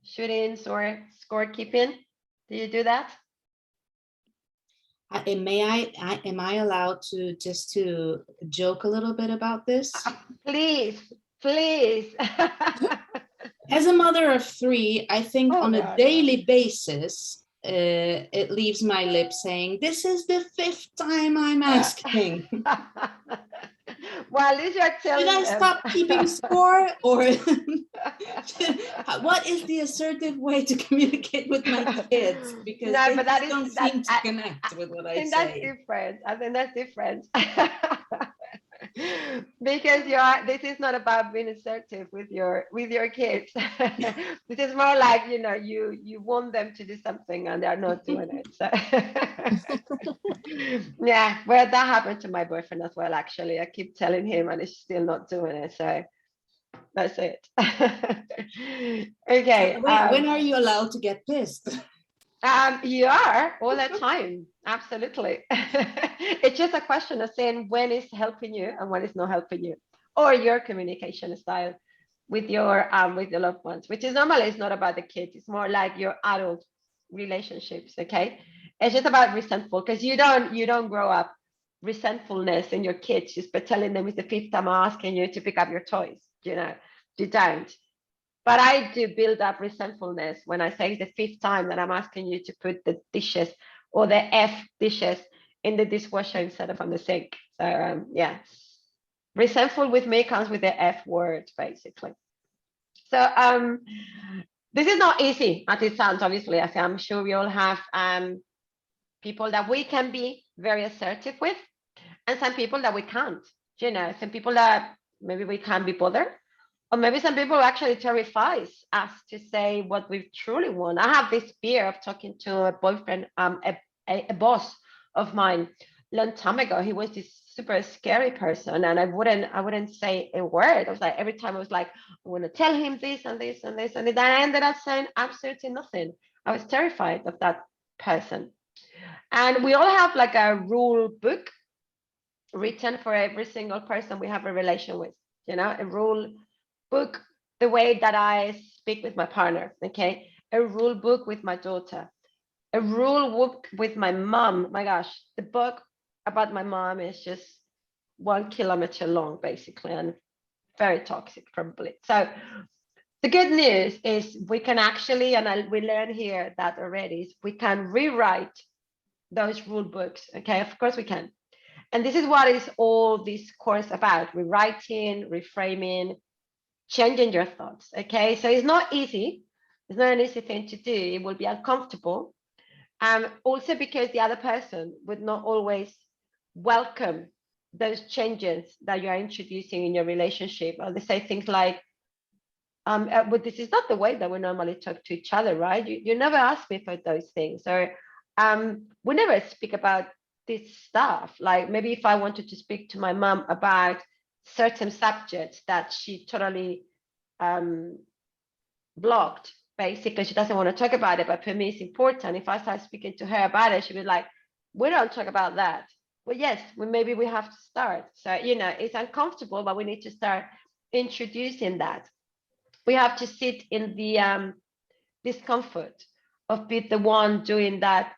Shootings or scorekeeping? Do you do that? Am I allowed to just to joke a little bit about this? Please. As a mother of 3, I think on a daily basis, it leaves my lips saying, "This is the 5th time I'm asking." Well, at least you're telling them. Should I stop keeping score, or what is the assertive way to communicate with my kids? Because no, they don't seem to connect with what I say. That's different. I think that's different. Because this is not about being assertive with your kids. This is more like, you know, you want them to do something and they're not doing it. So yeah, well, that happened to my boyfriend as well, actually. I keep telling him and he's still not doing it. So that's it. Okay. So when are you allowed to get pissed? You are all the time. Absolutely. It's just a question of saying when is helping you and when is not helping you, or your communication style with your loved ones, which is normally it's not about the kids. It's more like your adult relationships. Okay, it's just about resentful, because you don't grow up resentfulness in your kids just by telling them it's the 5th time I'm asking you to pick up your toys. You know, you don't. But I do build up resentfulness when I say the 5th time that I'm asking you to put the dishes or the F dishes in the dishwasher instead of on the sink. So yeah, resentful with me comes with the F word, basically. So this is not easy as it sounds, obviously. I'm sure we all have people that we can be very assertive with, and some people that we can't. You know, some people that maybe we can't be bothered, or maybe some people actually terrifies us to say what we truly want. I have this fear of talking to a boyfriend, a boss of mine, long time ago. He was this super scary person, and I wouldn't say a word. I was like, every time I was like, I want to tell him this and this and this, and then I ended up saying absolutely nothing. I was terrified of that person. And we all have like a rule book written for every single person we have a relation with, you know, a rule book, the way that I speak with my partner, okay, a rule book with my daughter, a rule book with my mom. My gosh, the book about my mom is just 1 kilometer long, basically, and very toxic, probably. So the good news is we can actually, and we learn here that already, is we can rewrite those rule books. Okay, of course we can. And this is what is all this course about: rewriting, reframing, changing your thoughts. Okay, so it's not easy. It's not an easy thing to do. It will be uncomfortable. Also because the other person would not always welcome those changes that you are introducing in your relationship. Or they say things like, but this is not the way that we normally talk to each other, right? You never ask me for those things. Or we never speak about this stuff. Like maybe if I wanted to speak to my mom about certain subjects that she totally blocked, basically she doesn't want to talk about it, but for me it's important. If I start speaking to her about it, she'll be like, we don't talk about that. Well, yes, maybe we have to start. So, you know, it's uncomfortable, but we need to start introducing that. We have to sit in the discomfort of being the one doing that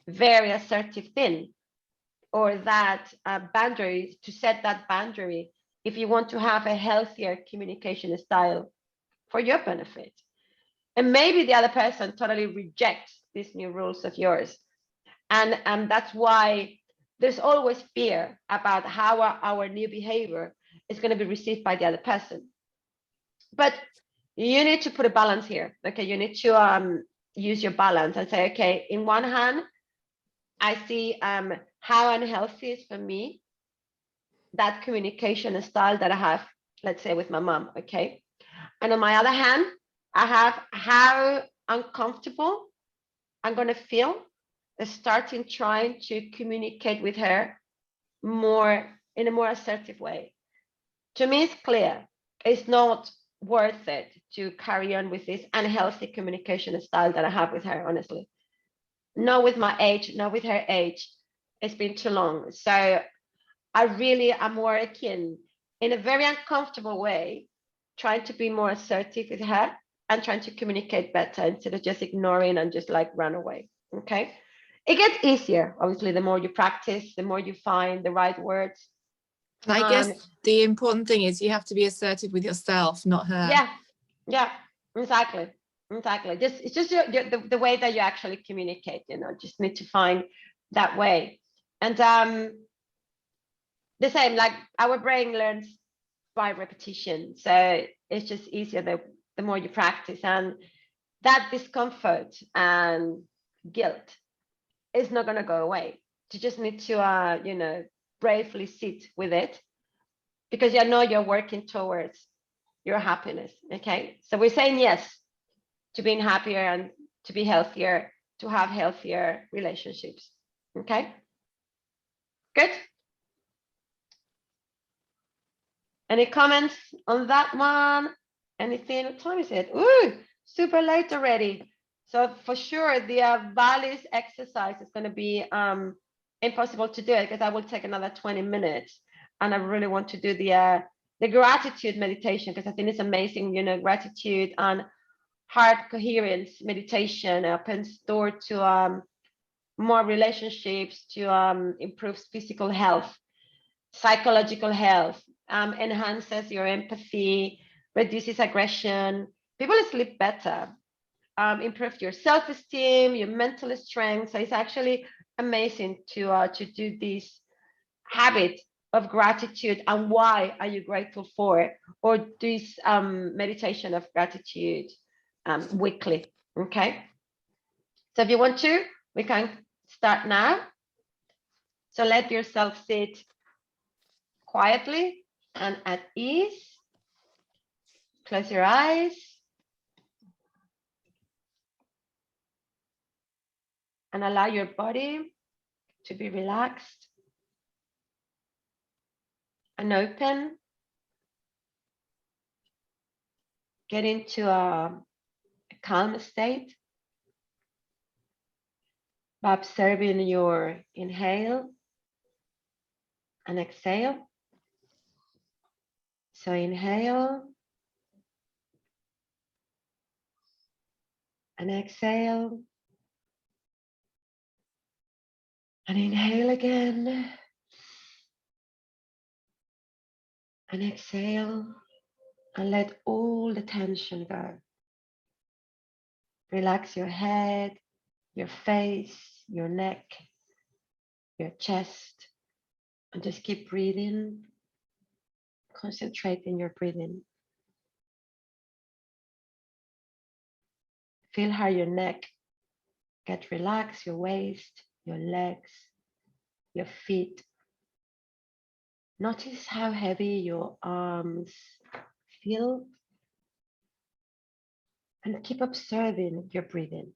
very assertive thing, or that boundary, to set that boundary if you want to have a healthier communication style for your benefit. And maybe the other person totally rejects these new rules of yours. And that's why there's always fear about how our new behavior is going to be received by the other person. But you need to put a balance here. Okay, you need to use your balance and say, okay, in one hand, I see how unhealthy is for me that communication style that I have, let's say, with my mom. Okay, and on my other hand, I have how uncomfortable I'm going to feel starting trying to communicate with her more in a more assertive way. To me, it's clear. It's not worth it to carry on with this unhealthy communication style that I have with her, honestly. Not with my age, not with her age. It's been too long. So I really am working in a very uncomfortable way, trying to be more assertive with her and trying to communicate better instead of just ignoring and just like run away. Okay. It gets easier, obviously, the more you practice, the more you find the right words. And I guess the important thing is you have to be assertive with yourself, not her. Yeah, exactly. It's just the way that you actually communicate, you know, just need to find that way. And the same, like our brain learns by repetition. So it's just easier the more you practice. And that discomfort and guilt is not going to go away. You just need to, you know, bravely sit with it, because you know you're working towards your happiness. Okay. So we're saying yes to being happier and to be healthier, to have healthier relationships. Okay. Good. Any comments on that one? Anything? What time is it? Ooh, super late already. So for sure, the values exercise is going to be impossible to do it, because I will take another 20 minutes, and I really want to do the gratitude meditation, because I think it's amazing. You know, gratitude and heart coherence meditation opens door to more relationships, to improve physical health, psychological health, enhances your empathy, reduces aggression. People sleep better. Improve your self-esteem, your mental strength. So it's actually amazing to do this habit of gratitude. And why are you grateful for? Or this meditation of gratitude weekly. Okay. So if you want to, we can start now. So let yourself sit quietly and at ease. Close your eyes. And allow your body to be relaxed and open. Get into a calm state by observing your inhale and exhale. So inhale and exhale. And inhale again. And exhale. And let all the tension go. Relax your head, your face, your neck, your chest. And just keep breathing. Concentrate in your breathing. Feel how your neck gets relaxed, your waist, your legs, your feet. Notice how heavy your arms feel. And keep observing your breathing.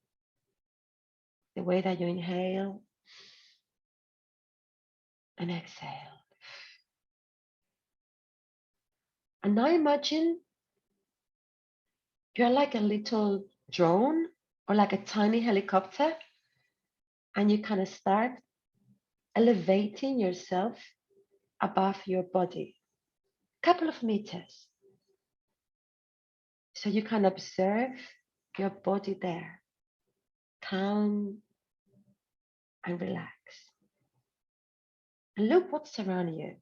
The way that you inhale and exhale. And now imagine you're like a little drone or like a tiny helicopter, and you kind of start elevating yourself above your body, a couple of meters. So you can observe your body there, calm and relax. And look what's around you.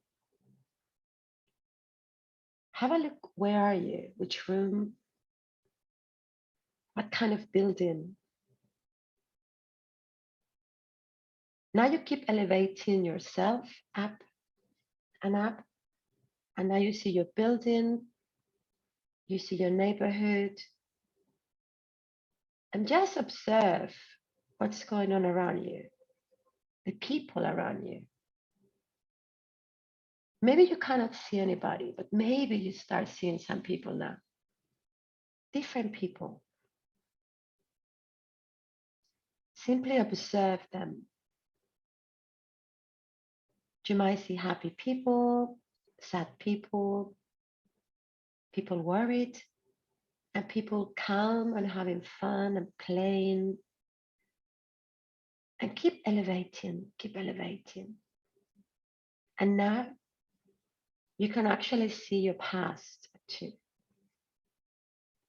Have a look, where are you? Which room? What kind of building? Now you keep elevating yourself up and up. And now you see your building, you see your neighborhood. And just observe what's going on around you, the people around you. Maybe you cannot see anybody, but maybe you start seeing some people now. Different people. Simply observe them. You might see happy people, sad people, people worried, and people calm and having fun and playing. And keep elevating, keep elevating. And now you can actually see your past too.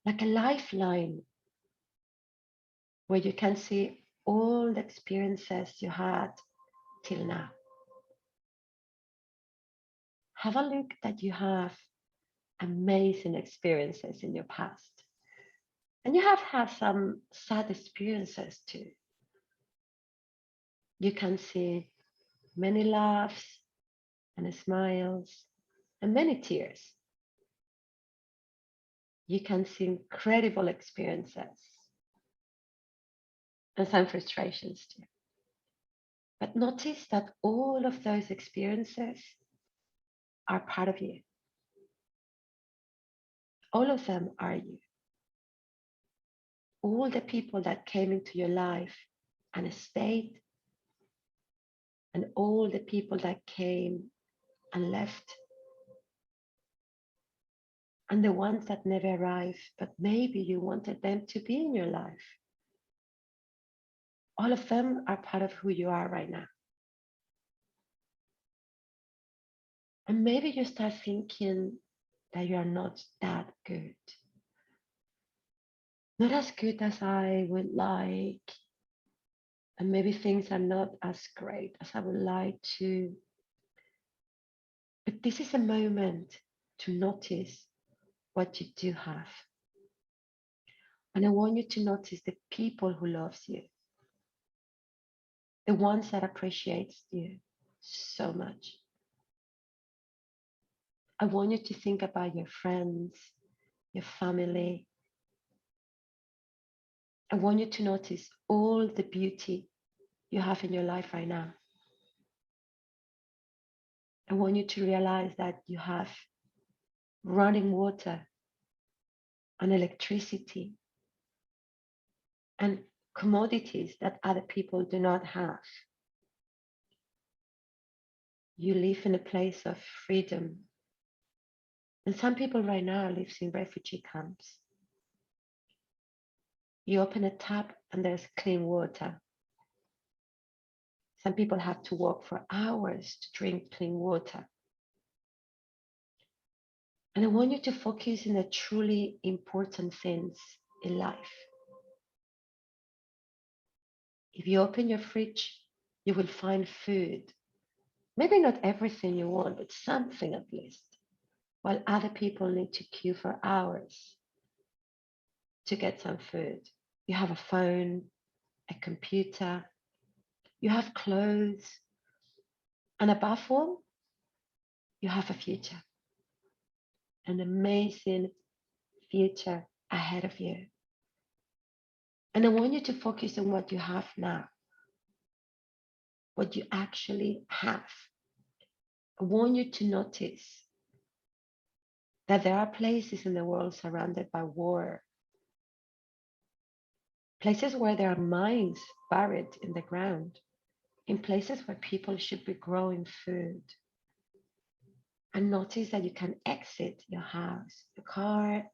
Like a lifeline where you can see all the experiences you had till now. Have a look that you have amazing experiences in your past. And you have had some sad experiences too. You can see many laughs and smiles and many tears. You can see incredible experiences and some frustrations too. But notice that all of those experiences are part of you. All of them are you. All the people that came into your life and stayed, and all the people that came and left, and the ones that never arrived, but maybe you wanted them to be in your life. All of them are part of who you are right now. And maybe you start thinking that you are not that good. Not as good as I would like. And maybe things are not as great as I would like to. But this is a moment to notice what you do have. And I want you to notice the people who loves you. The ones that appreciates you so much. I want you to think about your friends, your family. I want you to notice all the beauty you have in your life right now. I want you to realize that you have running water and electricity and commodities that other people do not have. You live in a place of freedom. And some people right now live in refugee camps. You open a tap and there's clean water. Some people have to walk for hours to drink clean water. And I want you to focus on the truly important things in life. If you open your fridge, you will find food. Maybe not everything you want, but something at least. While other people need to queue for hours to get some food. You have a phone, a computer, you have clothes, and above all, you have a future. An amazing future ahead of you. And I want you to focus on what you have now, what you actually have. I want you to notice that there are places in the world surrounded by war, places where there are mines buried in the ground, in places where people should be growing food. And notice that you can exit your house, your car,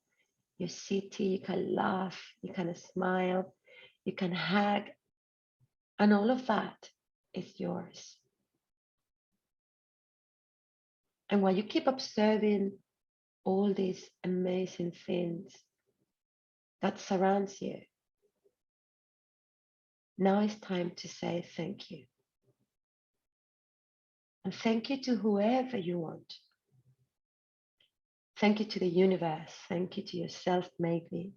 your city, you can laugh, you can smile, you can hug, and all of that is yours. And while you keep observing all these amazing things that surrounds you, now it's time to say thank you. And thank you to whoever you want. Thank you to the universe. Thank you to yourself, maybe.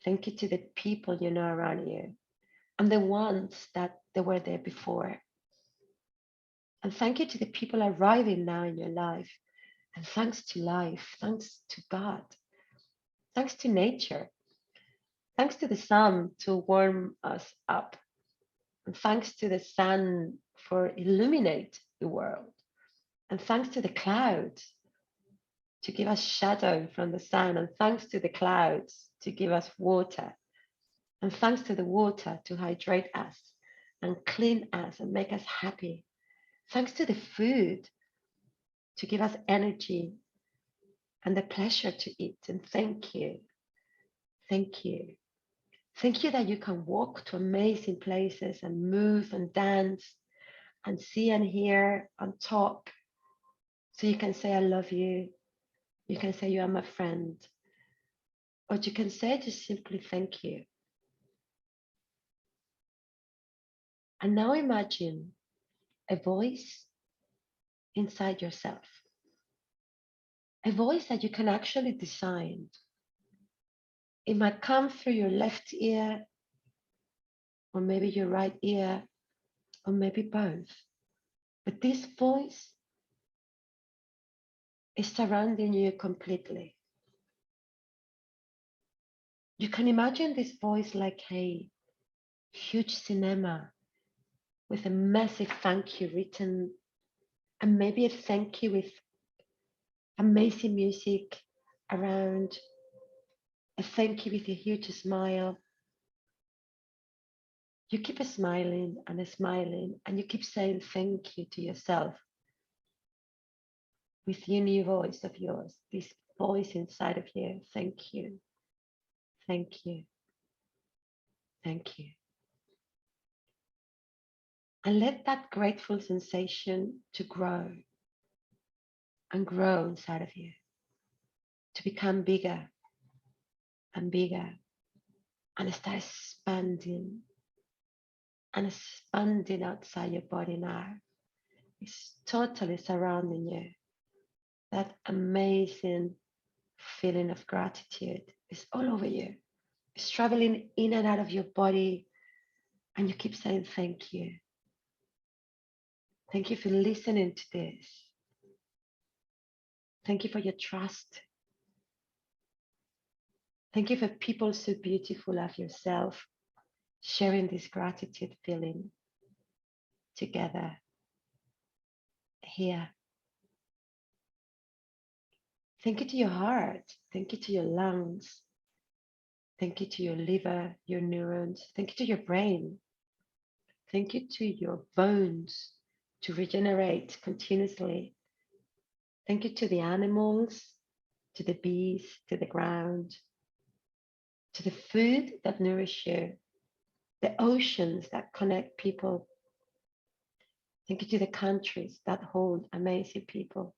Thank you to the people you know around you and the ones that they were there before. And thank you to the people arriving now in your life. And thanks to life, thanks to God, thanks to nature, thanks to the sun to warm us up, and thanks to the sun for illuminate the world, and thanks to the clouds to give us shadow from the sun, and thanks to the clouds to give us water, and thanks to the water to hydrate us and clean us and make us happy. Thanks to the food to give us energy and the pleasure to eat. And thank you. Thank you. Thank you that you can walk to amazing places and move and dance and see and hear and talk. So you can say, I love you. You can say, you are my friend. Or you can say just simply thank you. And now imagine a voice inside yourself. A voice that you can actually design. It might come through your left ear, or maybe your right ear, or maybe both. But this voice is surrounding you completely. You can imagine this voice like a huge cinema with a massive thank you written, and maybe a thank you with amazing music around, a thank you with a huge smile. You keep smiling, and you keep saying thank you to yourself with your new voice of yours, this voice inside of you. Thank you, thank you, thank you. And let that grateful sensation to grow and grow inside of you, to become bigger and bigger, and start expanding and expanding outside your body now. It's totally surrounding you. That amazing feeling of gratitude is all over you. It's traveling in and out of your body, and you keep saying thank you. Thank you for listening to this. Thank you for your trust. Thank you for people so beautiful as yourself sharing this gratitude feeling. together here. Thank you to your heart. Thank you to your lungs. Thank you to your liver, your neurons. Thank you to your brain. Thank you to your bones to regenerate continuously. Thank you to the animals, to the bees, to the ground, to the food that nourish you, the oceans that connect people. Thank you to the countries that hold amazing people.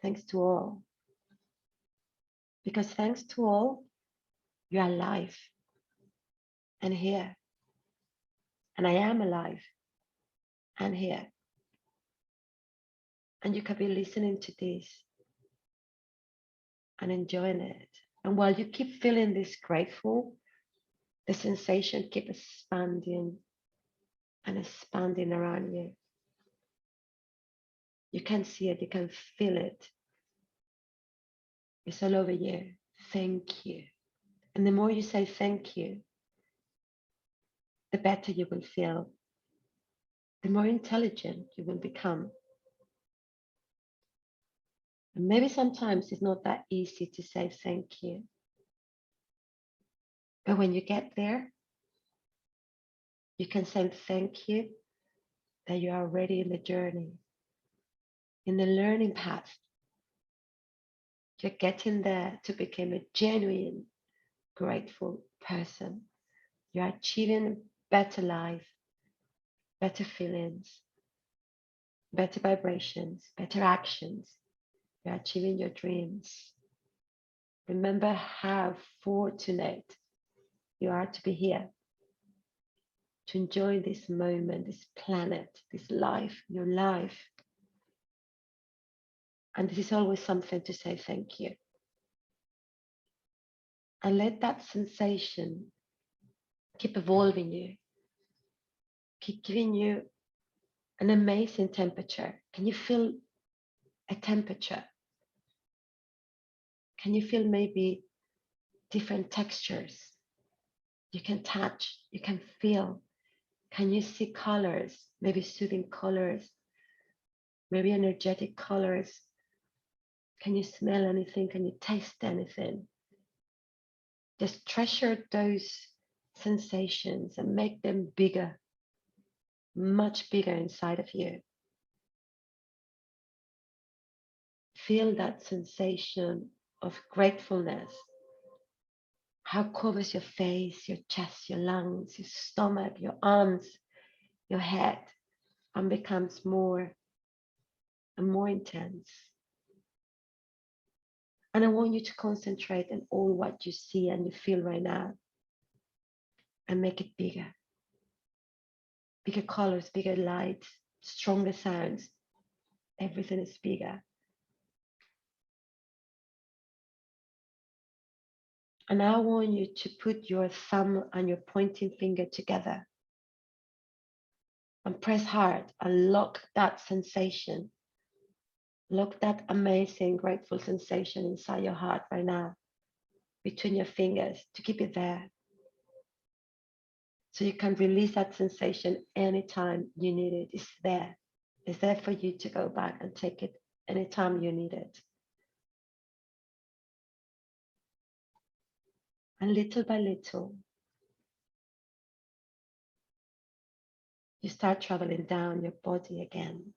Thanks to all. Because thanks to all, you are alive and here. And I am alive and here. And you can be listening to this and enjoying it. And while you keep feeling this grateful, the sensation keep expanding and expanding around you. You can see it, you can feel it. It's all over you. Thank you. And the more you say thank you, the better you will feel, the more intelligent you will become. And maybe sometimes it's not that easy to say thank you. But when you get there, you can say thank you that you are already in the journey, in the learning path. You're getting there to become a genuine, grateful person. You're achieving a better life, better feelings, better vibrations, better actions. You're achieving your dreams. Remember how fortunate you are to be here, to enjoy this moment, this planet, this life, your life. And this is always something to say thank you. And let that sensation keep evolving you, keep giving you an amazing temperature. Can you feel a temperature? Can you feel maybe different textures? You can touch, you can feel. Can you see colors, maybe soothing colors, maybe energetic colors? Can you smell anything? Can you taste anything? Just treasure those sensations and make them bigger, much bigger inside of you. Feel that sensation of gratefulness, how it covers your face, your chest, your lungs, your stomach, your arms, your head, and becomes more and more intense. And I want you to concentrate on all what you see and you feel right now and make it bigger. Bigger colors, bigger lights, stronger sounds. Everything is bigger. And I want you to put your thumb and your pointing finger together and press hard and lock that sensation. Lock that amazing, grateful sensation inside your heart right now, between your fingers, to keep it there. So you can release that sensation anytime you need it. It's there. It's there for you to go back and take it anytime you need it. And little by little, you start traveling down your body again.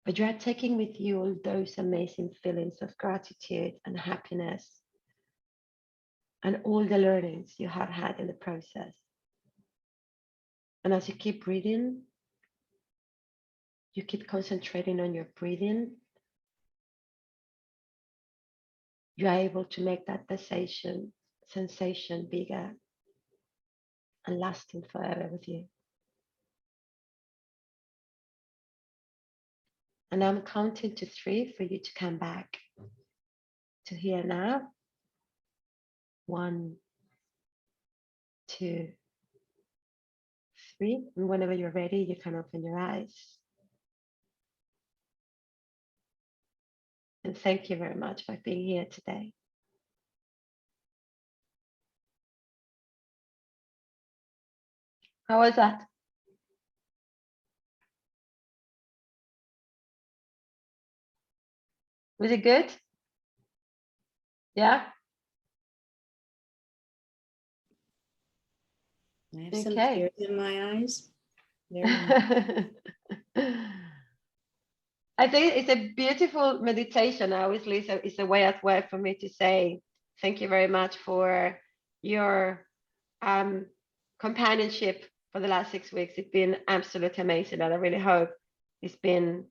But you are taking with you all those amazing feelings of gratitude and happiness and all the learnings you have had in the process. And as you keep breathing, you keep concentrating on your breathing, you are able to make that sensation bigger and lasting forever with you. And I'm counting to 3 for you to come back to here now. 1, 2, 3. And whenever you're ready, you can open your eyes. And thank you very much for being here today. How was that? Was it good? Yeah. I have some tears in my eyes. I think it's a beautiful meditation. Obviously, it's a way as well for me to say thank you very much for your companionship for the last 6 weeks. It's been absolutely amazing, and I really hope it's been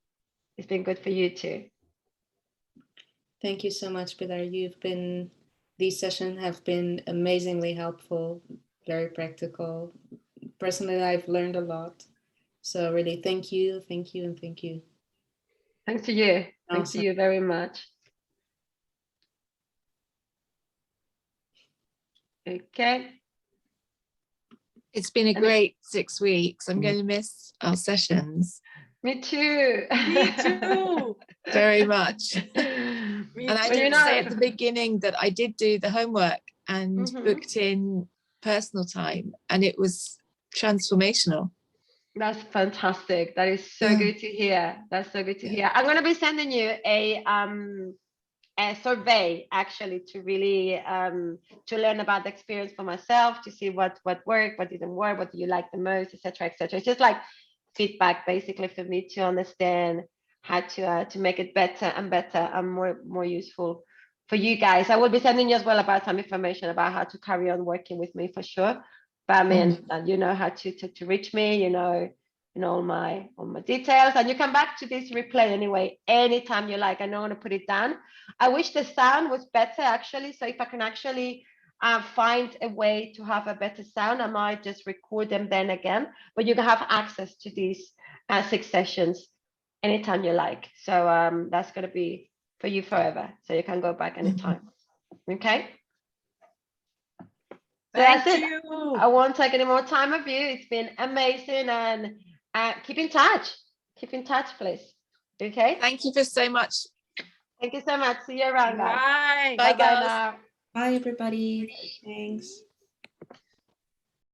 good for you too. Thank you so much, Pilar. These sessions have been amazingly helpful, very practical. Personally, I've learned a lot. So really, thank you, thank you, and thank you. Thanks to you. Awesome. Thanks to you very much. Okay. It's been a great 6 weeks. I'm going to miss our sessions. Me too. Me too. Very much. And I did say at the beginning that I did do the homework and booked in personal time, and it was transformational. That's fantastic. That is so good to hear. That's so good to hear. I'm going to be sending you a survey actually to really to learn about the experience for myself, to see what worked, what didn't work, what do you like the most, etc., etc. It's just like feedback basically for me to understand how to make it better and better and more useful for you guys. I will be sending you as well about some information about how to carry on working with me for sure. But I mean, you know how to reach me, you know all my details, and you come back to this replay anyway anytime you like. I don't want to put it down. I wish the sound was better actually, so if I can actually find a way to have a better sound, I might just record them then again, but you can have access to these 6 sessions anytime you like. So that's going to be for you forever, so you can go back anytime. Okay, so that's it. I won't take any more time of you. It's been amazing, and keep in touch. Keep in touch, please. Okay. Thank you for so much. Thank you so much. See you around, guys. Bye. Bye, Bye guys. now. Bye, everybody. Thanks.